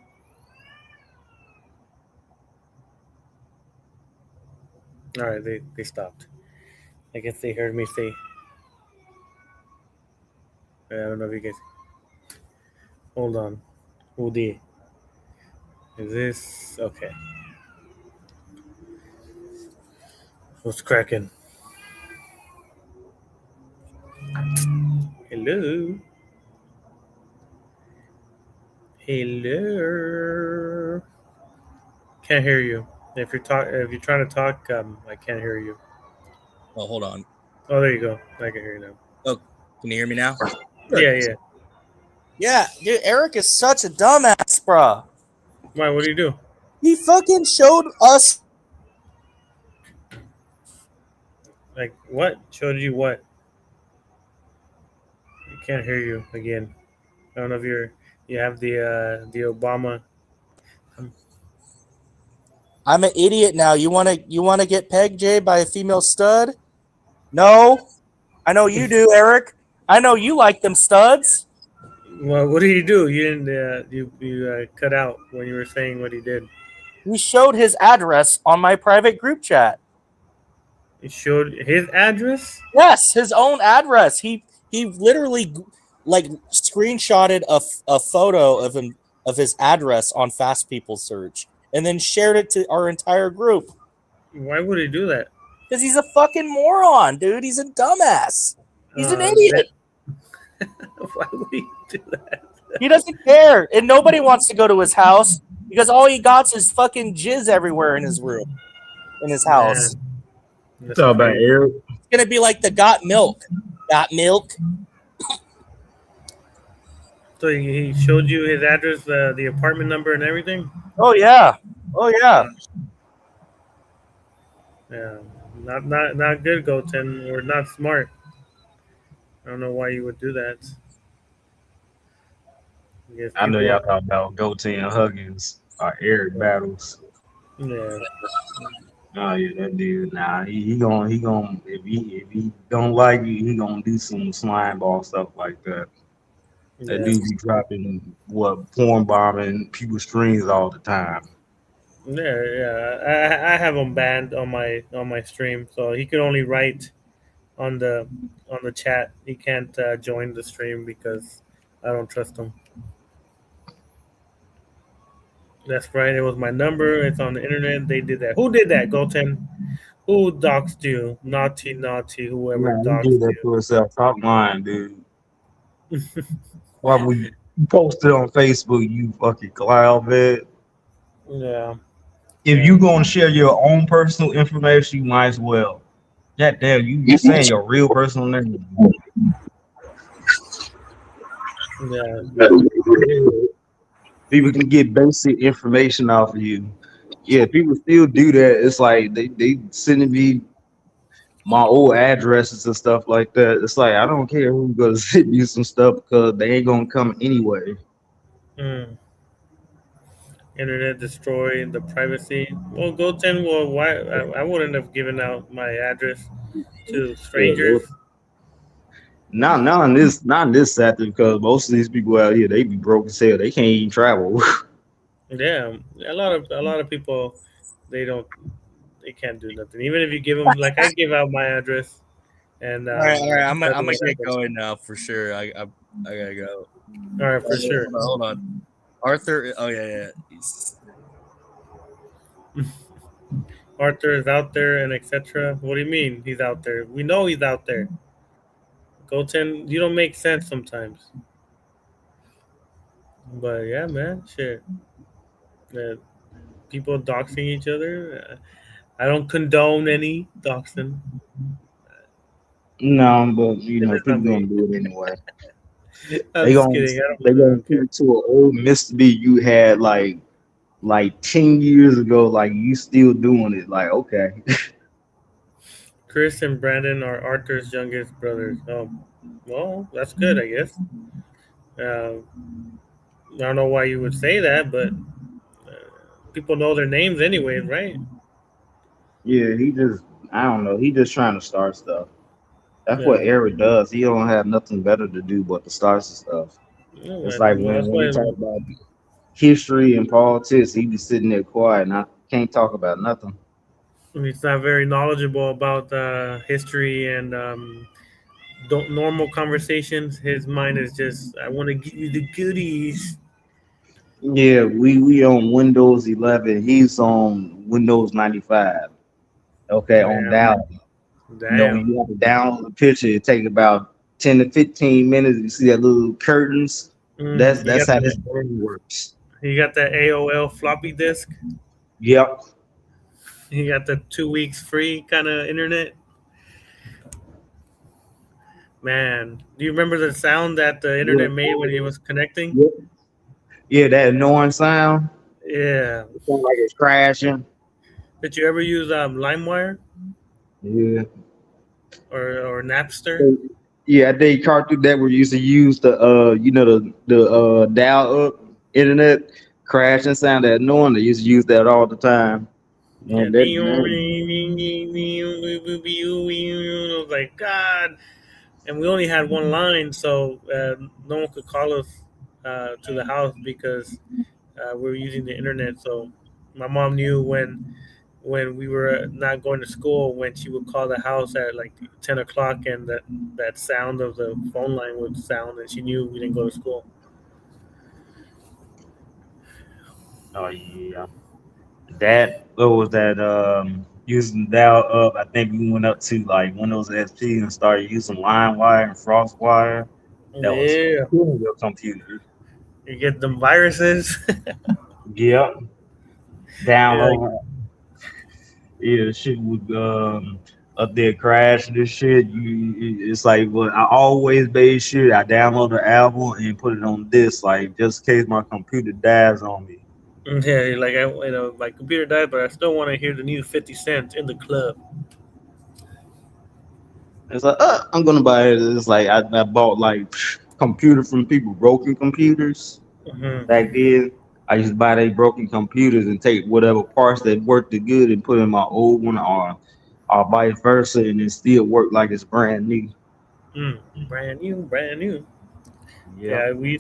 All right, they stopped. I guess they heard me say. I don't know if you guys. Hold on. Udi. Is this okay? What's cracking? Hello. Hello. Can't hear you. If you're trying to talk, I can't hear you. Oh, hold on. Oh, there you go. I can hear you now. Oh, can you hear me now? Yeah, yeah. Yeah, dude, Eric is such a dumbass, bruh. Why? What do you do? He fucking showed us. Like what? Showed you what? I can't hear you again. I don't know if you have the Obama. I'm an idiot now. You wanna get pegged, Jay, by a female stud? No, I know you do, Eric. I know you like them studs. Well, what did he do? You didn't. You cut out when you were saying what he did. He showed his address on my private group chat. He showed his address. Yes, his own address. He literally like screenshotted a photo of him of his address on Fast People Search and then shared it to our entire group. Why would he do that? Because he's a fucking moron, dude. He's a dumbass. He's an idiot. Why would he do that? He doesn't care. And nobody wants to go to his house because all he got is fucking jizz everywhere in his room, in his house. Man, What's up, about Eric? It's going to be like the got milk. Got milk? So he showed you his address, the apartment number, and everything. Oh, yeah. Oh, yeah. Yeah, not good, Goten, or not smart. I don't know why you would do that. I know y'all talking about Goten and Huggins or Eric battles. Yeah. Oh yeah, that dude. Nah, he gonna if he don't like you, he gonna do some slime ball stuff like that. That dude be dropping porn bombing people's streams all the time. Yeah. I have him banned on my stream, so he can only write on the chat. He can't join the stream because I don't trust him. That's right. It was my number. It's on the internet. They did that. Who did that, Goten? Who doxed you? Naughty, whoever Man, he doxed did that to himself. Top line, dude. Why would you post it on Facebook, you fucking clown, man? Yeah. If you gonna share your own personal information, you might as well. God damn, you saying your real personal name. Yeah. People can get basic information off of you. Yeah, people still do that. It's like they sending me my old addresses and stuff like that. It's like I don't care who's gonna send you some stuff because they ain't gonna come anyway. Internet destroying the privacy. Well, Goten. Well, why? I wouldn't have given out my address to strangers. Not in this sector because most of these people out here they be broke as hell. They can't even travel. Yeah, a lot of people, they can't do nothing. Even if you give them, like I give out my address, And all right. I'm that's gonna what get happened. going now for sure. I gotta go. All right, for sure. Hold on. Arthur. Oh yeah. Arthur is out there and etc. What do you mean he's out there? We know he's out there. Goten, you don't make sense sometimes. But yeah, man, shit. Uh, People doxing each other. I don't condone any doxing. No, but you It know, is not people me. gonna do it anyway. I'm They just gonna kidding. they gonna I don't put it to an old Mr. B you had like 10 years ago, like you still doing it. Like, okay. Chris and Brandon are Arthur's youngest brothers. Oh, well, that's good, I guess. I don't know why you would say that, but people know their names anyways, right? Yeah, I don't know, he just trying to start stuff. That's what Yeah. Eric does. He don't have nothing better to do but to start some stuff. Yeah, It's man. like Well, that's when we why talk about history and politics, he be sitting there quiet and I can't talk about nothing. he's not very knowledgeable about history and normal conversations. His mind is just, I want to give you the goodies. Yeah, we on Windows 11. He's on Windows 95. Okay, on Damn. down. You know, when Damn. you have to download the picture, it take about 10 to 15 minutes. You see that little curtains. Mm, That's how his brain works. you got that AOL floppy disk. Yep. You got the 2 weeks free kind of internet. Man, do you remember the sound that the internet made when it was connecting? Yep. Yeah, that annoying sound. Yeah. It sounds like it's crashing. Did you ever use LimeWire Yeah. or Napster? Yeah, I did cartoon that we used to use the dial up internet crashing sound that annoying. They used to use that all the time. Yeah. And that I was like, God. And we only had one line, so no one could call us to the house because we were using the internet. So my mom knew when we were not going to school, when she would call the house at like 10 o'clock, and that sound of the phone line would sound, and she knew we didn't go to school. oh yeah. That what was that using dial up, I think we went up to like Windows XP and started using LimeWire and FrostWire. That was Yeah, killing your computer. you get them viruses. Yep. Yeah, Download. Yeah, shit would up there crash and this shit. It's like well, I always made sure I download the album and put it on this, like just in case my computer dies on me. yeah. Like my computer died, but I still want to hear the new 50 Cent in the club. It's like, I'm gonna buy it. It's like I bought like computer from people, broken computers Hmm. back then. I used to buy they broken computers and take whatever parts that worked the good and put in my old one, or vice versa, and it still work like it's brand new. Brand new, brand new. Yeah, Yeah, we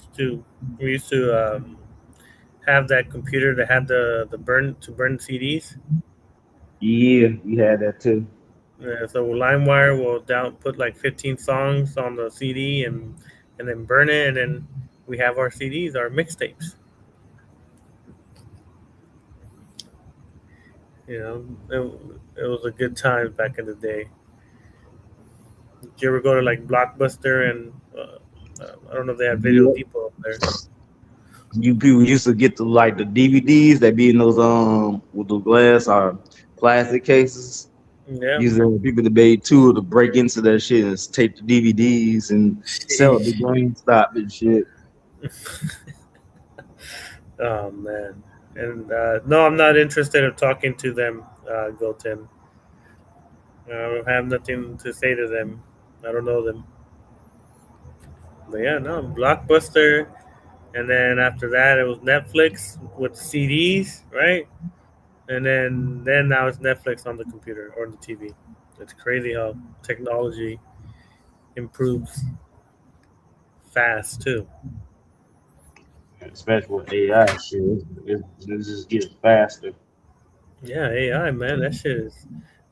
used to have that computer that had the burn CDs. yeah, we had that too. So LimeWire will down put like 15 songs on the CD and then burn it, and then we have our CDs, our mixtapes. You know, it was a good time back in the day. Did you ever go to like Blockbuster and I don't know if they had Video Yeah. Depot up there. You people used to get the like the DVDs that be in those with the glass or plastic cases. Yeah. Using people to made tool to break into that shit and tape the DVDs and sell it to Sheesh. GameStop and shit. Oh man. And no, I'm not interested in talking to them, Goten. I have nothing to say to them. I don't know them. But yeah, no, Blockbuster, and then after that it was Netflix with CDs, right? And then now it's Netflix on the computer or the TV. It's crazy how technology improves fast too. Especially with AI shit, it's just getting faster. Yeah, AI, man, that shit is.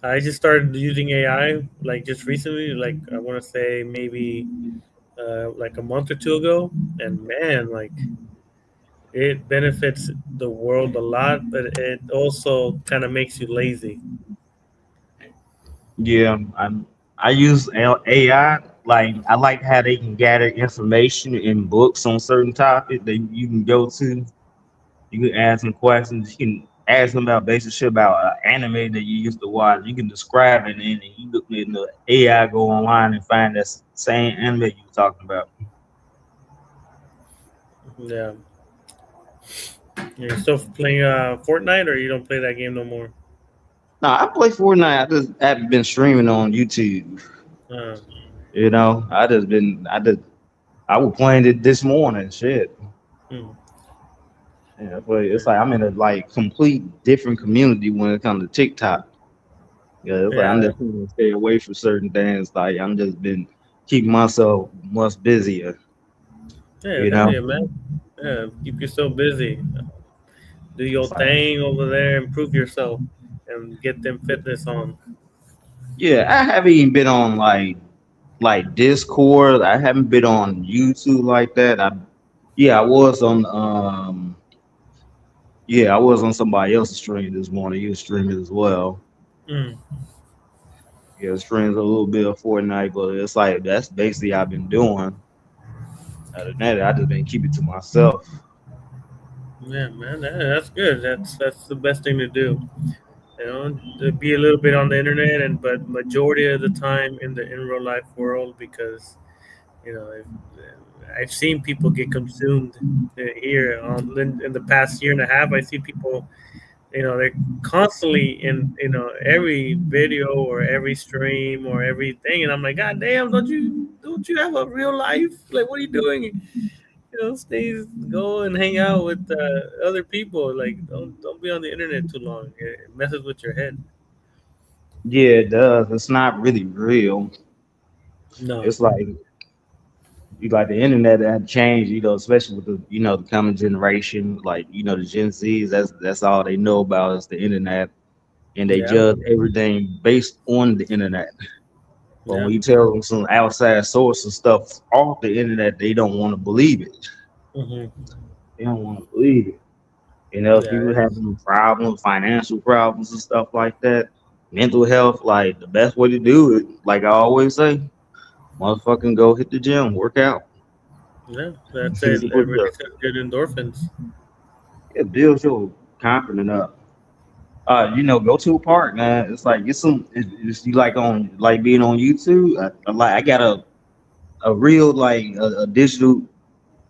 I just started using AI like just recently, like I want to say maybe like a month or two ago, and man, like it benefits the world a lot, but it also kind of makes you lazy. Yeah, I use AI. Like I like how they can gather information in books on certain topics that you can go to. You can ask them questions. You can ask them about basic shit about anime that you used to watch. You can describe it, and then you look in the AI, go online and find that same anime you were talking about. Yeah, you're still playing Fortnite, or you don't play that game no more? No, I play Fortnite. I just haven't been streaming on YouTube. Uh, You know, I was playing it this morning. Shit. hmm. Yeah, but it's like I'm in a like complete different community when it comes to TikTok. Yeah, it's like I'm Yeah, just trying to stay away from certain things. Like I'm just been keeping myself much busier. yeah, You hell know, yeah, man. Yeah, keep yourself busy. Do your it's like thing over there, improve yourself, and get them fitness on. yeah, I haven't even been on like Discord. I haven't been on YouTube like that. I was on I was on somebody else's stream this morning. He was streaming as well. Mm. Yeah, streams a little bit of Fortnite, but it's like that's basically I've been doing. Other than that, I just been keeping to myself. Yeah, man, that's good. That's the best thing to do. You know, to be a little bit on the internet, and but majority of the time in real life world, because you know I've seen people get consumed here in the past year and a half. I see people, they're constantly in, every video or every stream or everything, and I'm like, God damn, don't you have a real life? Like, what are you doing? Stay, go and hang out with other people. Like, don't be on the internet too long. It messes with your head. Yeah, it does. It's not really real. No. It's like you like the internet had changed, especially with the coming generation, like the Gen Zs. That's all they know about is the internet, and they Yeah. judge everything based on the internet. But Yeah. when you tell them some outside source and stuff off the internet, they don't want to believe it. Hmm. They don't want to believe it. Yeah. People having problems, financial problems and stuff like that. Mental health, like the best way to do it, like I always say, motherfucking go hit the gym, work out. Yeah. That's it. It Simple as that. releases good endorphins. It builds your confidence up. Go to a park, man. It's like get some. It's you like on like being on YouTube. I got a real like a digital.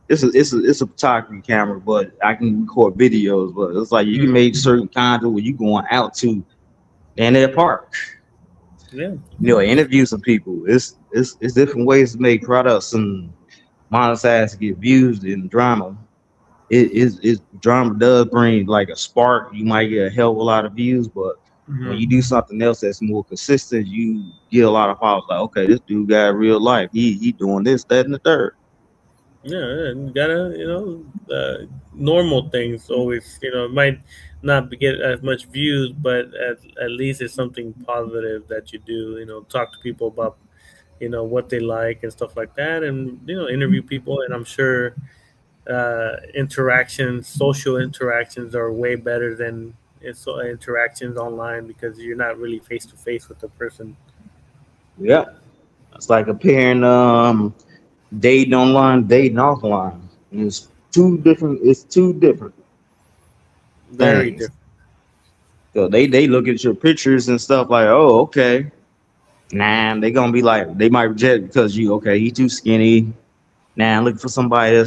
It's a photography camera, but I can record videos. But it's like you can Mm. make certain content where you going out to in that park. Yeah. Interview some people. It's different ways to make products and monetize to get views and drama. It drama does bring like a spark. You might get a hell of a lot of views, but when you Hmm. do something else that's more consistent, you get a lot of followers. Like, okay, this dude got real life. He doing this, that, and the third. Yeah. And you gotta, normal things always, it might not get as much views, but at least it's something positive that you do. Talk to people about, what they like and stuff like that, and interview people. And I'm sure social interactions are way better than interactions online, because you're not really face to face with the person. Yeah, it's like comparing dating online, dating offline. It's two different. It's two different Very things. different. So they look at your pictures and stuff like, oh, okay. Nah, they gonna be like they might reject because you okay, he too skinny. Nah, I'm looking for somebody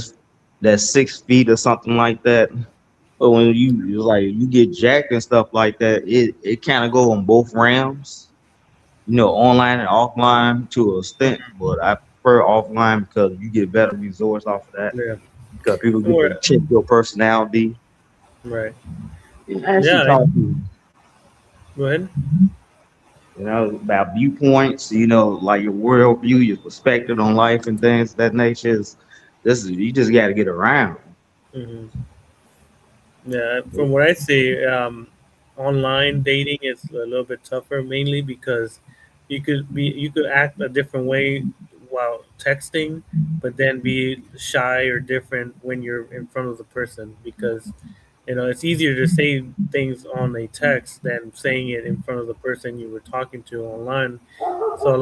that's 6 feet or something like that. But when you like you get jacked and stuff like that, it kind of go on both realms, online and offline to a extent. But I prefer offline because you get better results off of that Yeah. because people get Or to check your personality right. and actually Yeah. talk to you, Go ahead. about viewpoints, like your worldview, your perspective on life and things of that nature. You just got to get around. Hmm. Yeah. From what I see, online dating is a little bit tougher, mainly because you could act a different way while texting, but then be shy or different when you're in front of the person, because it's easier to say things on a text than saying it in front of the person you were talking to online. So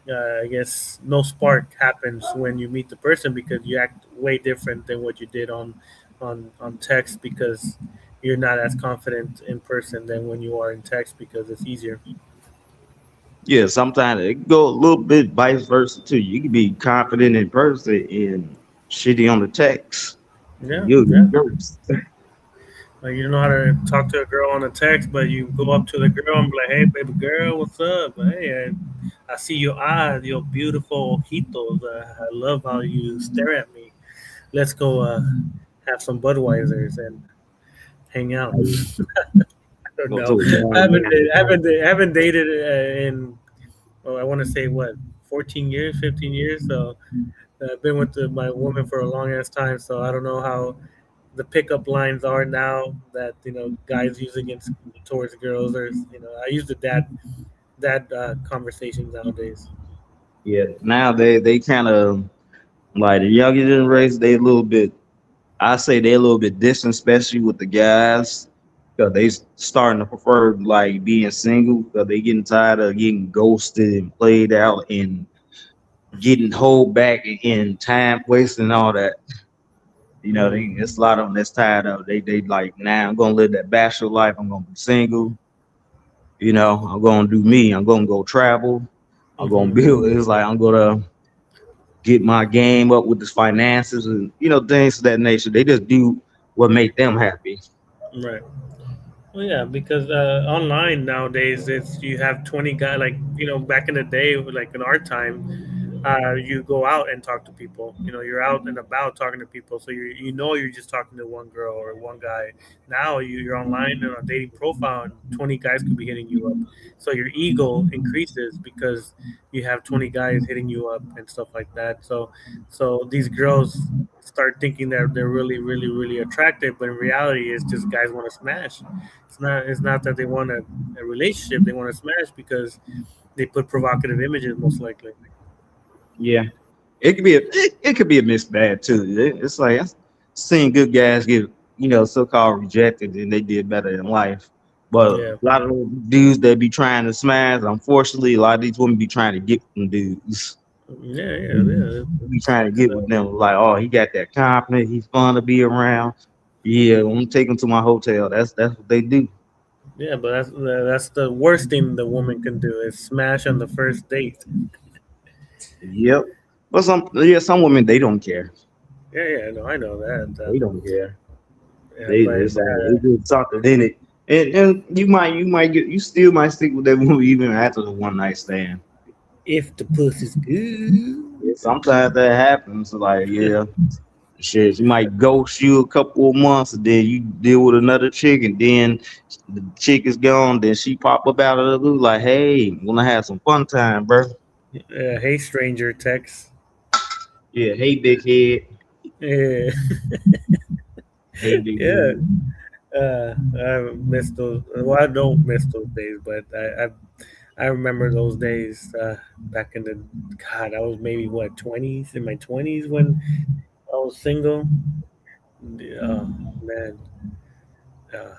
I guess no spark happens when you meet the person, because you act way different than what you did on text, because you're not as confident in person than when you are in text, because it's easier. Yeah, sometimes it go a little bit vice versa too. You can be confident in person and shitty on the text. Yeah, You yeah. girls. Like, you don't know how to talk to a girl on a text, but you go up to the girl and be like, "Hey, baby girl, what's up? Hey, I see your eyes, your beautiful ojitos. I love how you stare at me. Let's go have some Budweisers and hang out." I don't Go know. to a bar, man. I haven't dated in, oh, I want to say what, 14 years, 15 years. So I've been with my woman for a long ass time. So I don't know how the pickup lines are now that guys use against towards girls. Or I use the dad conversations nowadays. Yeah, now they kind of like the younger generation. They a little bit. I say they a little bit distant, especially with the guys, because they starting to prefer like being single because they getting tired of getting ghosted and played out and getting hold back and time wasting and all that. Mm. It's a lot of them that's tired of it. They like, nah, I'm gonna live that bachelor life. I'm gonna be single. I'm gonna do me. I'm gonna go travel. I'm gonna Hmm. build. It's like I'm gonna get my game up with the finances and things of that nature. They just do what make them happy. Right. Well, yeah, because online nowadays, it's you have 20 guys. Like, back in the day, like in our time, you go out and talk to people. You're out and about talking to people, so you're just talking to one girl or one guy. Now you're online on a dating profile, and 20 guys could be hitting you up. So your ego increases because you have 20 guys hitting you up and stuff like that. So these girls start thinking that they're really, really, really attractive, but in reality, it's just guys want to smash. It's not that they want a relationship; they want to smash because they put provocative images, most likely. Yeah, it could be a mixed bag too. It's like I've seen good guys get so called rejected and they did better in life. But a Yeah, lot of those dudes that be trying to smash, unfortunately, a lot of these women be trying to get from dudes. yeah, yeah, yeah. Be trying to It's, get with them like, oh, he got that confidence, he's fun to be around. Yeah, I'm gonna take him to my hotel. That's what they do. yeah, but that's the worst thing the woman can do is smash on the first date. Yep. But some women they don't care. Yeah, yeah, no, I know that. They don't care. Yeah, They but it's like it's just something in it. And you still might stick with that woman even after the one night stand. if the pussy's good, Yeah, sometimes that happens. Like, yeah, shit, you might ghost you a couple of months, and then you deal with another chick, and then the chick is gone. Then she pop up out of the blue, like, "Hey, wanna have some fun time, bro?" hey, stranger, text. Yeah, hey, big head. Yeah, Hey, big yeah. head. I miss those. Well, I don't miss those days, but I remember those days back in the, God. I was maybe what, 20s, in my 20s when I was single. Oh man, uh,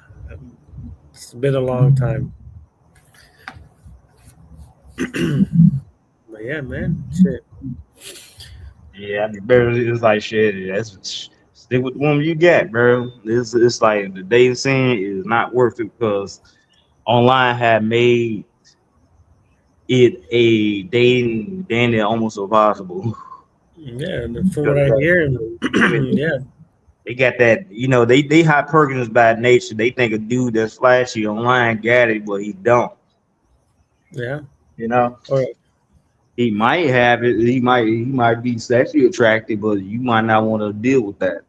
it's been a long time. But yeah, man, shit. Yeah, I mean, bro, it's like shit. That's stick with the woman you got, bro. It's like the dating scene is not worth it because online had made it a dating almost impossible. Yeah, and from what Because I hear, women, yeah, they got that, they hypergamous by nature. They think a dude that's flashy online got it, but he don't. yeah, You know, or he might have it. He might be sexually attractive, but you might not want to deal with that.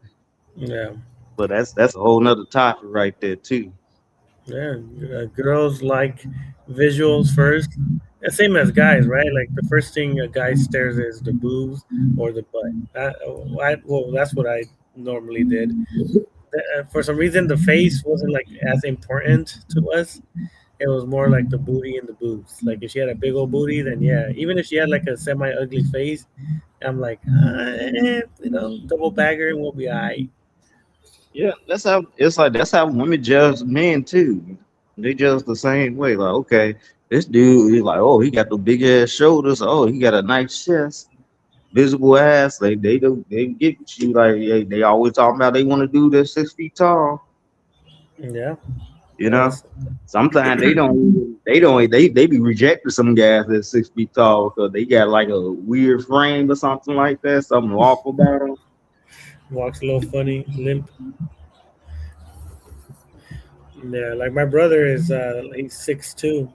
yeah, But that's a whole nother topic right there too. yeah. Girls like visuals first. Same as guys, right? Like the first thing a guy stares at is the boobs or the butt. Well, that's what I normally did. for some reason the face wasn't like as important to us. It was more like the booty and the boobs. Like if she had a big old booty, then yeah. Even if she had like a semi ugly face, I'm like, double bagger and we'll be alright. Yeah, that's how it's like. That's how women judge men too. They judge the same way. Like, okay, this dude, he's like, oh, he got the big ass shoulders. Oh, he got a nice chest, visible ass. Like they get you. Like they always talking about they want to do this 6 feet tall. Yeah, You know, that's sometimes they be rejecting some guys that's 6 feet tall because they got like a weird frame or something like that. Something awful about them. walks a little funny, limp. Yeah, like my brother is he's 6'2",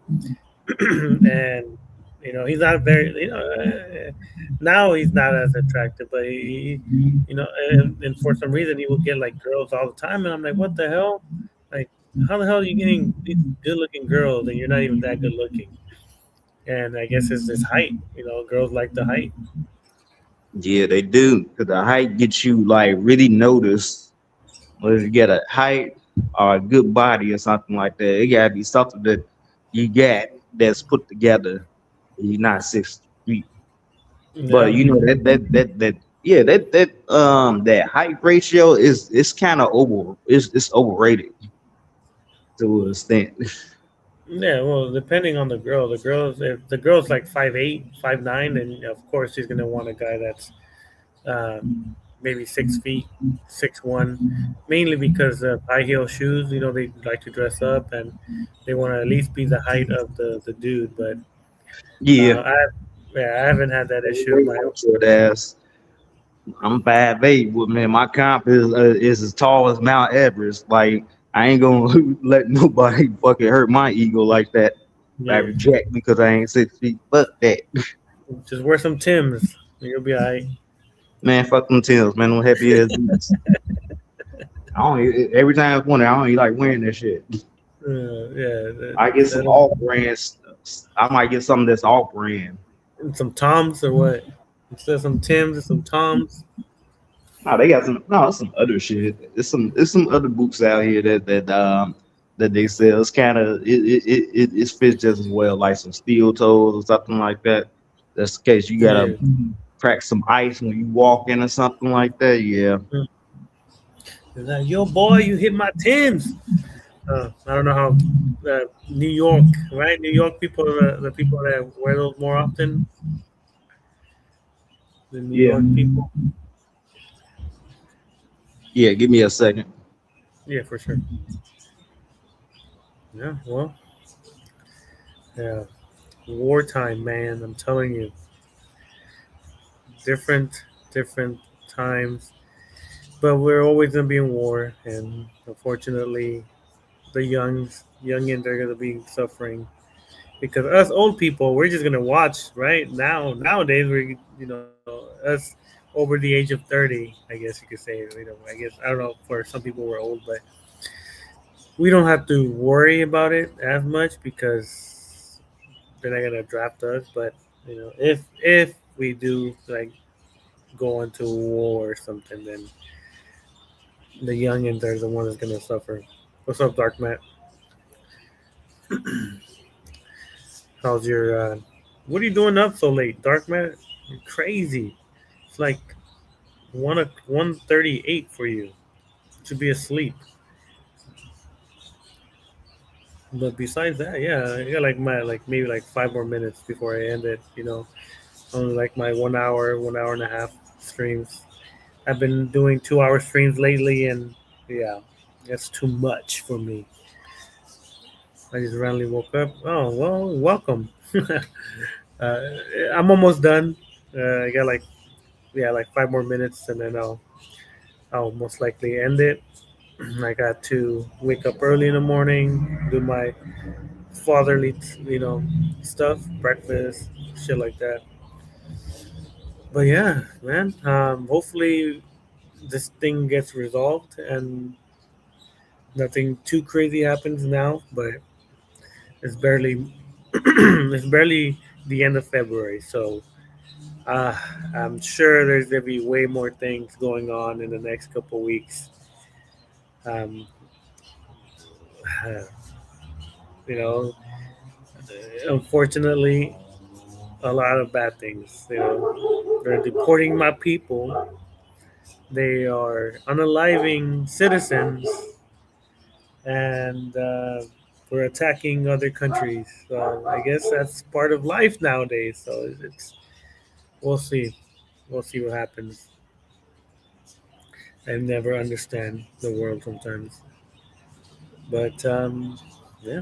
and he's not very now he's not as attractive, but and for some reason he will get like girls all the time, and I'm like, what the hell? Like, how the hell are you getting these good looking girls and you're not even that good looking? And I guess it's this height. Girls like the height. Yeah, they do. Cause the height gets you like really noticed. Whether you get a height or a good body or something like that, it gotta be something that you got that's put together. You're not 6 feet, but Yeah, you know that yeah that height ratio is it's kind of over. It's overrated to an extent. yeah. Well, depending on the girls, if the girl's like 5'8", 5'9", then of course she's gonna want a guy that's uh, maybe 6 feet, 6'1", mainly because of high heel shoes. They like to dress up and they want to at least be the height of the dude. But Yeah, I yeah, I haven't had that issue. My short ass. I'm 5'8", but man, my comp is as tall as Mount Everest. Like I ain't gonna let nobody fucking hurt my ego like that. I yeah, reject because I ain't 6 feet. Fuck that, just wear some Tims. And you'll be alright. man. Fuck them Timbs, man. Them heavy ass boots. I don't every time I want it, I don't even like wearing that shit. Yeah, I get some off brands. I might get something that's off brand. some Toms or what? Instead of some Tims and some Toms. No, they got some. No, some other shit. It's some other boots out here that they sell. It's kind of it fits just as well, like some steel toes or something like that. That's the case. You gotta Yeah. crack some ice when you walk in or something like that. Yeah. It's like, yo, boy, you hit my Tims. I don't know how New York, right? New York people are the people that wear those more often. The New Yeah. York people. Yeah. Give me a second. Yeah, for sure. Yeah, well, yeah. Wartime, man. I'm telling you. Different times. But we're always gonna be in war, and unfortunately, the youngins are gonna be suffering because us old people, we're just gonna watch. Right nowadays, we're us over the age of 30. I guess you could say. I guess I don't know. For some people, we're old, but we don't have to worry about it as much because they're not gonna draft us. But if we do like go into war or something, then the youngins are the ones that's gonna suffer. What's up, Dark Matt? How's your? What are you doing up so late, Dark Matt? You're crazy. It's like 1:38 for you. You should be asleep. But besides that, yeah, I got like maybe like 5 more minutes before I end it. On like my 1 hour, 1 hour and a half streams. I've been doing 2 hour streams lately, and yeah, that's too much for me. I just randomly woke up. Oh well, welcome. uh, I'm almost done. I got like yeah, like 5 more minutes, and then I'll most likely end it. I got to wake up early in the morning, do my fatherly, stuff, breakfast, shit like that. But yeah, man. Hopefully this thing gets resolved and nothing too crazy happens now. But it's barely it's barely the end of February, so uh, I'm sure there's gonna be way more things going on in the next couple weeks. Um, you know, unfortunately, a lot of bad things. They're deporting my people. They are unaliving citizens, and we're attacking other countries. So I guess that's part of life nowadays. So it's we'll see. We'll see what happens. I never understand the world sometimes, but yeah,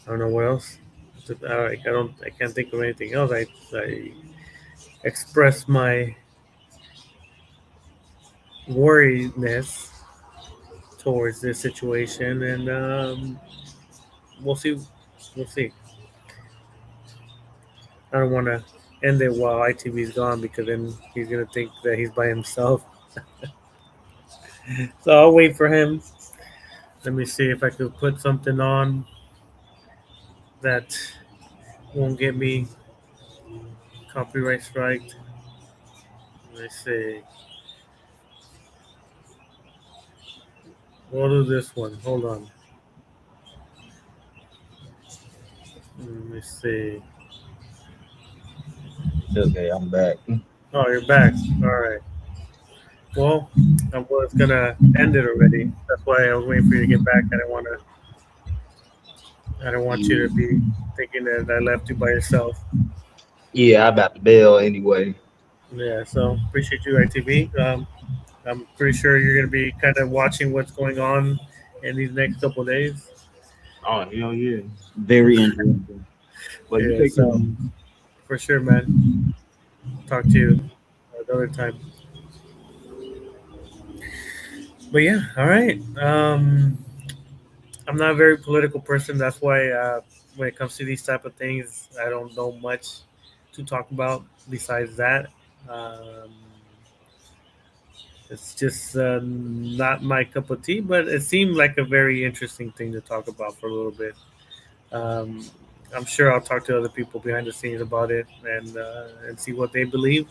I don't know what else. I can't think of anything else. I express my worriedness towards this situation, and we'll see. We'll see. I don't want to end it while ITV's gone because then he's gonna think that he's by himself. So I'll wait for him. Let me see if I could put something on that won't get me copyright strike. Let me see. We'll do this one. Hold on. Let me see. Okay, I'm back. Oh, you're back. All right. Well, I was gonna end it already. That's why I was waiting for you to get back. I didn't want to. I don't want you to be thinking that I left you by yourself. Yeah, I about to bail anyway. Yeah. So appreciate you, ITV. I'm pretty sure you're gonna be kind of watching what's going on in these next couple of days. Oh hell yeah, very interesting. But you Yeah. take care. So for sure, man. Talk to you another time. But yeah. All right. I'm not a very political person. That's why when it comes to these type of things, I don't know much to talk about besides that. Um, it's just not my cup of tea, but it seemed like a very interesting thing to talk about for a little bit. Um, I'm sure I'll talk to other people behind the scenes about it and see what they believe.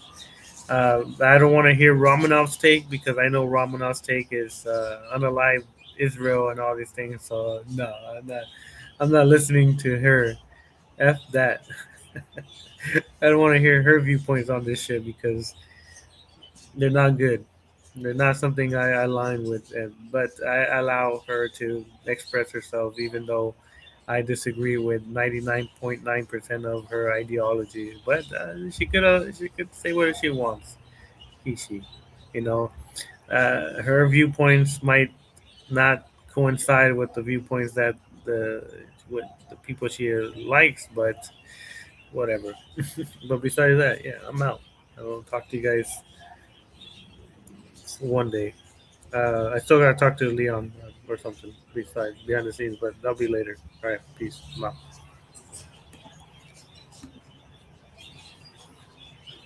I don't want to hear Romanov's take because I know Romanov's take is unalive Israel and all these things. So no, I'm not listening to her. F that. I don't want to hear her viewpoints on this shit because they're not good. They're not something I align with, but I allow her to express herself, even though I disagree with 99.9% of her ideology. But she could say what she wants. She, you know, her viewpoints might not coincide with the viewpoints that with the people she likes, but whatever. But besides that, yeah, I'm out. I will talk to you guys one day. I still gotta talk to Leon or something besides behind the scenes, but that'll be later. All right, peace. I'm out.